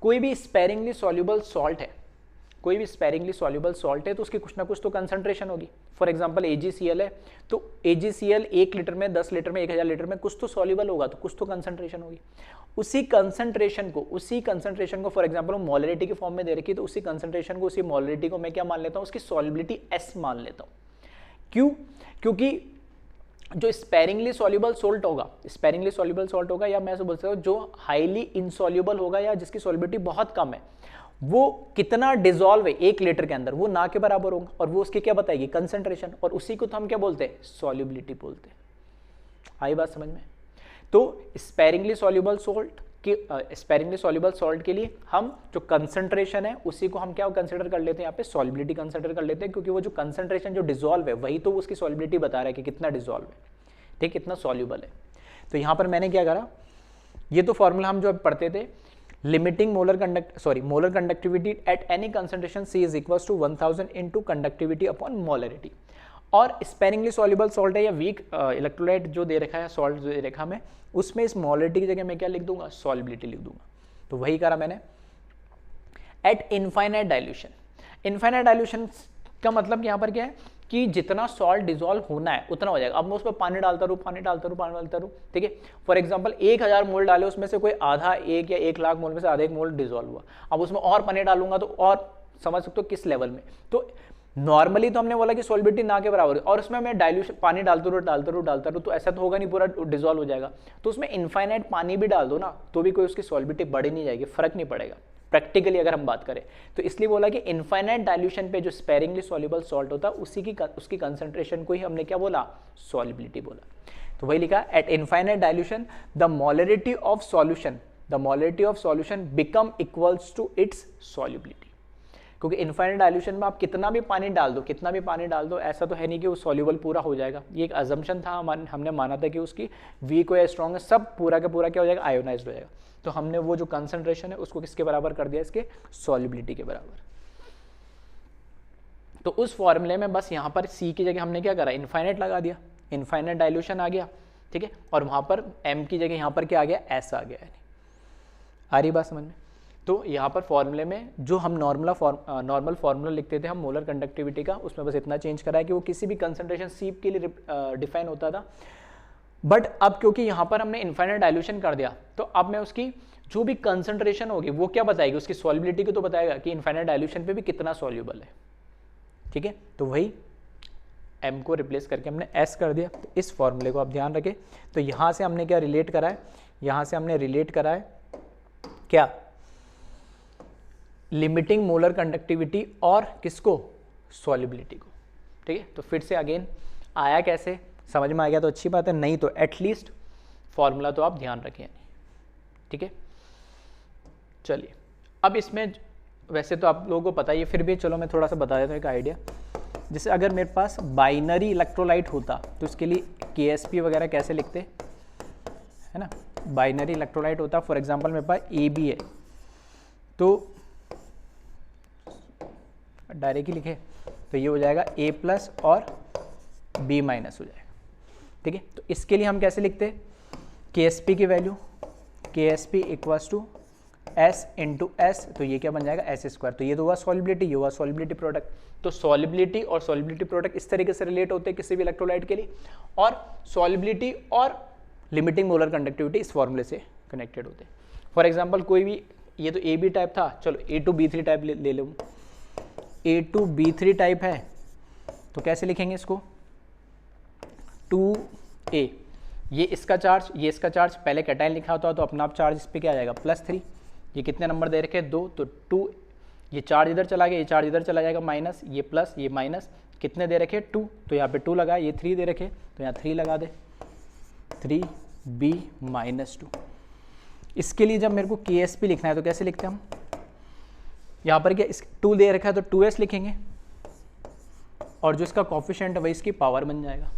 कोई भी sparingly soluble salt है, कोई भी स्पेरिंगली सॉल्युबल सॉल्ट है तो उसकी कुछ ना कुछ तो कंसंट्रेशन होगी। फॉर एग्जांपल AgCl है तो AgCl 1 लीटर में, 10 लीटर में, 1000 लीटर में कुछ तो सॉल्युबल होगा, तो कुछ तो कंसंट्रेशन होगी। उसी कंसंट्रेशन को फॉर एग्जांपल मोलरिटी के फॉर्म में दे रखी है, तो उसी कंसंट्रेशन को, उसी मोलरिटी को मैं क्या मान लेता हूँ, उसकी सॉल्युबिलिटी S मान लेता हूँ। क्यों? क्योंकि जो स्पेरिंगली सॉल्युबल सॉल्ट होगा, स्पेरिंगली सॉल्युबल सॉल्ट होगा, या मैं ऐसे बोल सकता हूँ जो हाईली इनसॉल्युबल होगा या जिसकी सॉल्युबिलिटी बहुत कम है, वो कितना डिसॉल्व है 1 लीटर के अंदर, वो ना के बराबर होगा, और वो उसकी क्या बताएगी, कंसंट्रेशन, और उसी को तो हम क्या बोलते हैं, सॉल्युबिलिटी बोलते हैं। आई बात समझ में? तो स्पेरिंगली सॉल्युबल सॉल्ट के, स्पेरिंगली सॉल्युबल सॉल्ट के लिए हम जो कंसंट्रेशन है उसी को हम क्या कंसिडर कर लेते हैं, यहाँ पे सॉल्युबिलिटी कंसिडर कर लेते हैं, क्योंकि वो जो कंसंट्रेशन जो डिसॉल्व है वही तो उसकी सॉल्युबिलिटी बता रहा है कि कितना डिसॉल्व है, ठीक, कितना सॉल्युबल है। तो यहाँ पर मैंने क्या करा, ये तो फॉर्मूला हम जो पढ़ते थे, limiting molar conductivity at any concentration C is equals to 1000 into conductivity upon molarity. और स्पेरिंगली सॉल्युबल सॉल्ट है या वीक इलेक्ट्रोलाइट जो दे रखा है, सॉल्ट जो दे रखा मैं, उसमें इस मोलरिटी की जगह मैं क्या लिख दूंगा, सॉल्युबिलिटी लिख दूंगा। तो वही करा मैंने। Eight infinite dilution, infinite dilution का मतलब यहाँ पर क्या है कि जितना सॉल्ट डिसॉल्व होना है उतना हो जाएगा। अब मैं उसमें पानी डालता रहूँ, ठीक है। फॉर एग्जांपल 1000 मोल डाले, उसमें से कोई आधा, 1 या 1 लाख मोल में से आधा 1 मोल डिसॉल्व हुआ। अब उसमें और पानी डालूंगा तो और समझ सकते हो किस लेवल में। तो नॉर्मली तो हमने बोला कि सॉल्युबिलिटी ना के बराबर है, और उसमें मैं डाइल्यूशन पानी डालता रहूँ तो ऐसा तो होगा नहीं, पूरा डिसॉल्व हो जाएगा। तो उसमें इनफाइनाइट पानी भी डाल दो ना तो भी कोई उसकी सॉल्युबिलिटी बढ़ नहीं जाएगी, फर्क नहीं पड़ेगा प्रैक्टिकली अगर हम बात करें तो। इसलिए बोला कि इनफाइनाइट डाइल्यूशन पे जो स्पेरिंगली सॉल्युबल सॉल्ट होता है उसकी कंसंट्रेशन को ही हमने क्या बोला, सॉल्युबिलिटी बोला। तो वही लिखा, at infinite dilution the molarity of solution the molarity of solution become equals to its solubility. क्योंकि इनफाइनाइट डाइल्यूशन में आप कितना भी पानी डाल दो ऐसा तो है नहीं कि वो सॉल्यूबल पूरा हो जाएगा। ये एक अजम्पशन था, हमने माना था कि उसकी वीक हो या स्ट्रॉन्ग है सब पूरा का पूरा क्या हो जाएगा, आयोनाइज्ड हो जाएगा। तो हमने वो जो कंसंट्रेशन है उसको किसके बराबर कर दिया, इसके सॉल्युबिलिटी के बराबर। तो उस फॉर्मूले में बस यहाँ पर सी की जगह हमने क्या करा, इनफाइनाइट लगा दिया, इनफाइनाइट डाइल्यूशन आ गया, ठीक है। और वहाँ पर एम की जगह यहाँ पर क्या आ गया, एस आ गया। यानी आ रही बात समझ में। तो यहाँ पर फॉर्मूले में जो हम नॉर्मल फार्मूला लिखते थे हम मोलर कंडक्टिविटी का, उसमें बस इतना चेंज करा है कि वो किसी भी कंसंट्रेशन सीप के लिए डिफाइन होता था। बट अब क्योंकि यहाँ पर हमने इनफाइनाइट डाइल्यूशन कर दिया, तो अब मैं उसकी जो भी कंसंट्रेशन होगी वो क्या बताएगी, उसकी सॉल्युबिलिटी को तो बताएगा कि इनफाइनाइट डाइल्यूशन पे भी कितना सॉल्युबल है, ठीक है। तो वही m को रिप्लेस करके हमने s कर दिया। तो इस फॉर्मूले को आप ध्यान रखें। तो यहाँ से हमने क्या रिलेट करा है, यहाँ से हमने रिलेट करा है क्या, लिमिटिंग मोलर कंडक्टिविटी और किसको, सॉल्युबिलिटी को, ठीक है। तो फिर से अगेन आया कैसे, समझ में आ गया तो अच्छी बात है, नहीं तो एटलीस्ट फॉर्मूला तो आप ध्यान रखें, ठीक है। चलिए अब इसमें वैसे तो आप लोगों को पता ही है, फिर भी चलो मैं थोड़ा सा बता देता हूँ एक आइडिया। जैसे अगर मेरे पास बाइनरी इलेक्ट्रोलाइट होता तो इसके लिए KSP वगैरह कैसे लिखते, है ना। बाइनरी इलेक्ट्रोलाइट होता, फॉर एग्जांपल मेरे पास AB है तो डायरेक्टली लिखे तो ये हो जाएगा A+ और B- हो जाएगा, ठीक है। तो इसके लिए हम कैसे लिखते, KSP की value KSP equals to S into S, तो ये क्या बन जाएगा S²। तो ये तो हुआ सॉल्युबिलिटी, ये हुआ सॉल्युबिलिटी प्रोडक्ट। तो सॉल्युबिलिटी और सॉल्युबिलिटी प्रोडक्ट इस तरीके से रिलेट होते हैं किसी भी इलेक्ट्रोलाइट के लिए, और सॉल्युबिलिटी और लिमिटिंग मोलर कंडक्टिविटी इस फॉर्मूले से कनेक्टेड होते हैं। फॉर एग्जांपल कोई भी, ये तो AB टाइप था, चलो A2B3 टाइप ले लूँ। A2B3 टाइप है तो कैसे लिखेंगे इसको, 2A, ये इसका चार्ज, ये इसका चार्ज, पहले कैटायन लिखा होता तो अपना आप चार्ज इस पर क्या आ जाएगा +3। ये कितने नंबर दे रखे हैं, 2, तो 2, ये चार्ज इधर चला गया, ये चार्ज इधर चला जाएगा माइनस, ये प्लस ये माइनस, कितने दे रखे 2, तो यहाँ पे 2 लगा, ये 3 दे रखे तो यहाँ 3 लगा दे, 3B-2। इसके लिए जब मेरे को KSP लिखना है तो कैसे लिखते हैं हम, यहाँ पर क्या 2 दे रखा है तो 2S लिखेंगे, और जो इसका कॉफिशिएंट है वही इसकी पावर बन जाएगा।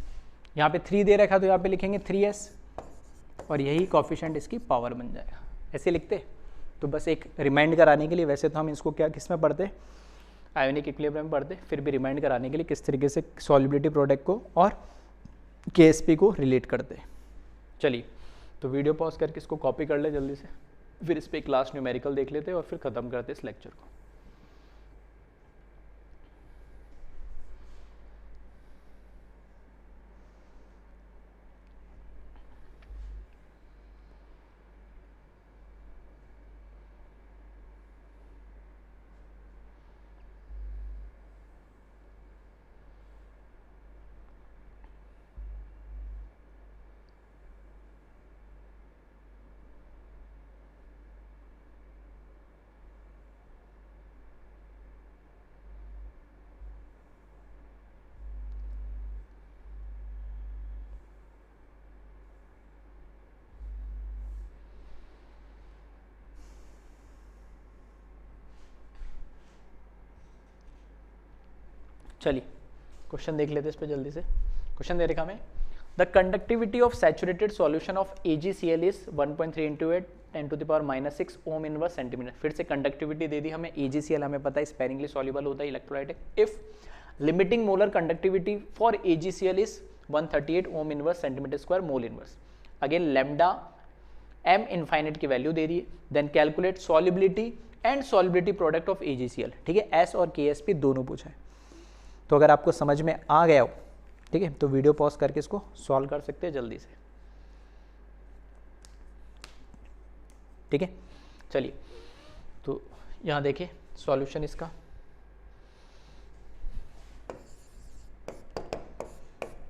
यहाँ पे 3 दे रखा है तो यहाँ पे लिखेंगे 3S, और यही कॉफिशिएंट इसकी पावर बन जाएगा। ऐसे लिखते, तो बस एक रिमाइंड कराने के लिए, वैसे तो हम इसको क्या किस में पढ़ते, आयोनिक इक्विलिब्रियम में पढ़ते, फिर भी रिमाइंड कराने के लिए किस तरीके से सॉल्युबिलिटी प्रोडक्ट को और KSP को रिलेट करते। चलिए तो वीडियो पॉज करके इसको कॉपी कर ले जल्दी से, फिर इस पर एक लास्ट न्यूमेरिकल देख लेते और फिर ख़त्म करते इस लेक्चर को। चलिए क्वेश्चन देख लेते इस पे जल्दी से। क्वेश्चन दे रखा हमें, the conductivity of saturated solution of AgCl is 1.3 × 10⁻⁻6 Om inverse centimetre. फिर से कंडक्टिविटी दे दी हमें, AgCl हमें पता है स्पेरिंगली सॉल्युबल होता है, इलेक्ट्रोलाइट है। If limiting molar conductivity for AgCl is 138 ohm inverse centimetre square mole inverse. Again lambda m infinite की वैल्यू दे रही है, then calculate solubility and solubility product of AgCl, ठीक है। S और KSP दोनों पूछा है। तो अगर आपको समझ में आ गया हो, ठीक है, तो वीडियो पॉज करके इसको सॉल्व कर सकते हैं जल्दी से, ठीक है। चलिए तो यहाँ देखिए सॉल्यूशन इसका,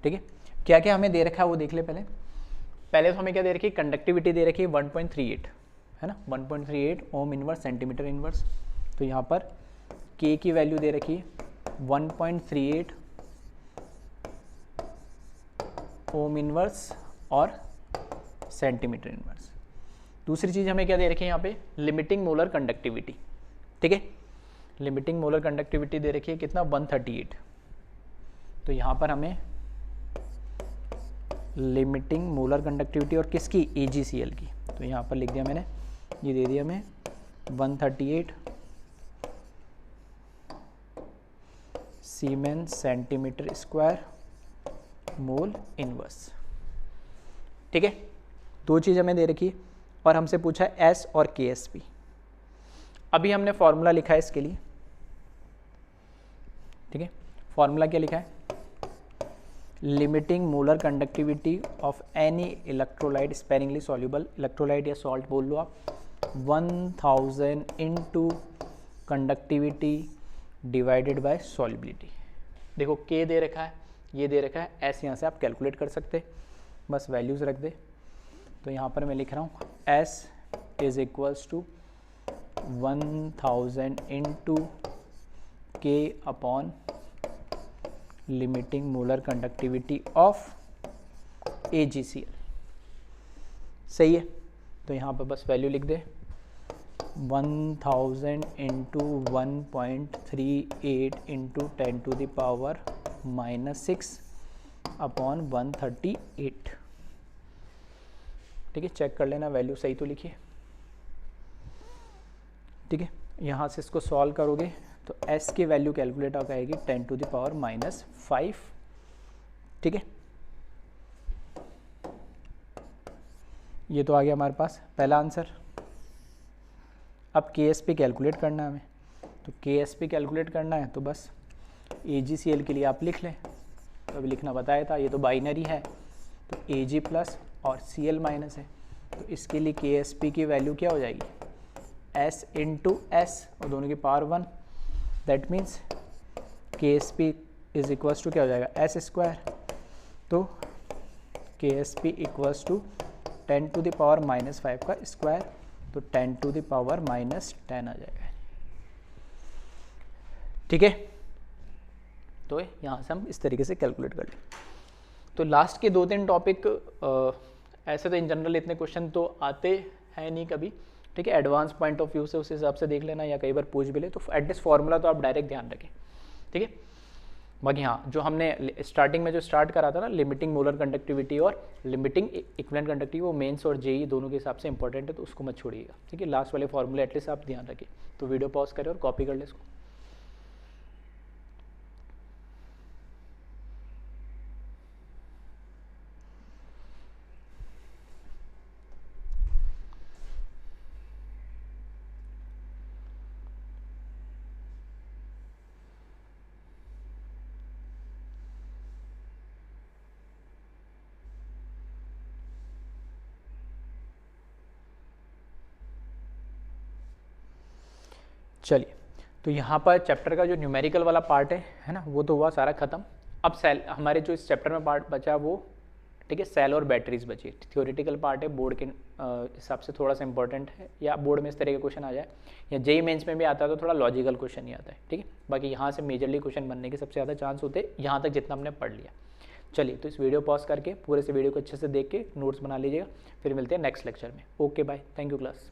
ठीक है। क्या क्या हमें दे रखा है वो देख ले पहले तो हमें क्या दे रखी है, कंडक्टिविटी दे रखी है 1.38, है ना, 1.38 ओम इनवर्स सेंटीमीटर इनवर्स। तो यहाँ पर K की वैल्यू दे रखी है 1.38 ओम इनवर्स और सेंटीमीटर इनवर्स। दूसरी चीज़ हमें क्या दे रखी है यहाँ पे, लिमिटिंग मोलर कंडक्टिविटी, ठीक है। लिमिटिंग मोलर कंडक्टिविटी दे रखी है कितना, 138। तो यहाँ पर हमें लिमिटिंग मोलर कंडक्टिविटी और किसकी, AgCl की, तो यहाँ पर लिख दिया मैंने, ये दे दिया हमें 138 सीमेन सेंटीमीटर स्क्वायर मोल इनवर्स, ठीक है। दो चीज़ हमें दे रखी और हमसे पूछा है S और KSP। अभी हमने फॉर्मूला लिखा है इसके लिए, ठीक है। फॉर्मूला क्या लिखा है, limiting molar conductivity of any electrolyte sparingly soluble, electrolyte या सॉल्ट बोल लो आप, 1000 into conductivity divided by solubility. देखो K दे रखा है, ये दे रखा है, S यहाँ से आप कैलकुलेट कर सकते, बस वैल्यूज़ रख दे। तो यहाँ पर मैं लिख रहा हूँ S is equals to 1000 into K upon limiting molar conductivity of AgCl, सही है। तो यहाँ पर बस वैल्यू लिख दे, 1000 into 1.38 into 10 to the power -6 upon 138, ठीक है। चेक कर लेना वैल्यू सही तो लिखिए, ठीक है। यहाँ से इसको सॉल्व करोगे तो S की वैल्यू कैलकुलेट आकर आएगी 10 टू द पावर -5, ठीक है। ये तो आ गया हमारे पास पहला आंसर। अब KSP कैलकुलेट करना है हमें, तो KSP कैलकुलेट करना है तो बस AgCl के लिए आप लिख लें, तो अभी लिखना बताया था, ये तो बाइनरी है, तो Ag प्लस और Cl माइनस है, तो इसके लिए KSP की वैल्यू क्या हो जाएगी, S इंटू S और दोनों की power 1, that means KSP is equals to क्या हो जाएगा, S स्क्वायर। तो KSP equals to 10 to the power -5 का स्क्वायर, तो 10 टू द पावर -10 आ जाएगा, ठीक है। तो यहाँ से हम इस तरीके से कैलकुलेट कर लें। तो लास्ट के 2-3 टॉपिक ऐसे तो इन जनरल इतने क्वेश्चन तो आते हैं नहीं कभी, ठीक है। एडवांस पॉइंट ऑफ व्यू से उस हिसाब से देख लेना, या कई बार पूछ भी ले तो एटलीस्ट फार्मूला तो आप डायरेक्ट ध्यान रखें, ठीक है। बाकी हाँ, जो हमने स्टार्टिंग में जो स्टार्ट करा था ना, लिमिटिंग मोलर कंडक्टिविटी और लिमिटिंग इक्विवेलेंट कंडक्टिविटी, वो मेंस और जेई दोनों के हिसाब से इंपॉर्टेंट है, तो उसको मत छोड़िएगा, ठीक है। लास्ट वाले फार्मूले एटलीस्ट आप ध्यान रखें। तो वीडियो पॉज करें और कॉपी कर ले इसको। चलिए, तो यहाँ पर चैप्टर का जो न्यूमेरिकल वाला पार्ट है ना, वो तो हुआ सारा ख़त्म। अब सेल, हमारे जो इस चैप्टर में पार्ट बचा वो, ठीक है, सेल और बैटरीज बची। थ्योरेटिकल पार्ट है, बोर्ड के हिसाब से थोड़ा सा इंपॉर्टेंट है, या बोर्ड में इस तरह का क्वेश्चन आ जाए, या जेई मेंस में भी आता है तो थोड़ा लॉजिकल क्वेश्चन ही आता है, ठीक है। बाकी यहाँ से मेजरली क्वेश्चन बनने के सबसे ज़्यादा चांस होते हैं, यहाँ तक जितना हमने पढ़ लिया। चलिए, तो इस वीडियो पॉज करके पूरे से वीडियो को अच्छे से देख के नोट्स बना लीजिएगा, फिर मिलते हैं नेक्स्ट लेक्चर में। Okay bye, thank you class.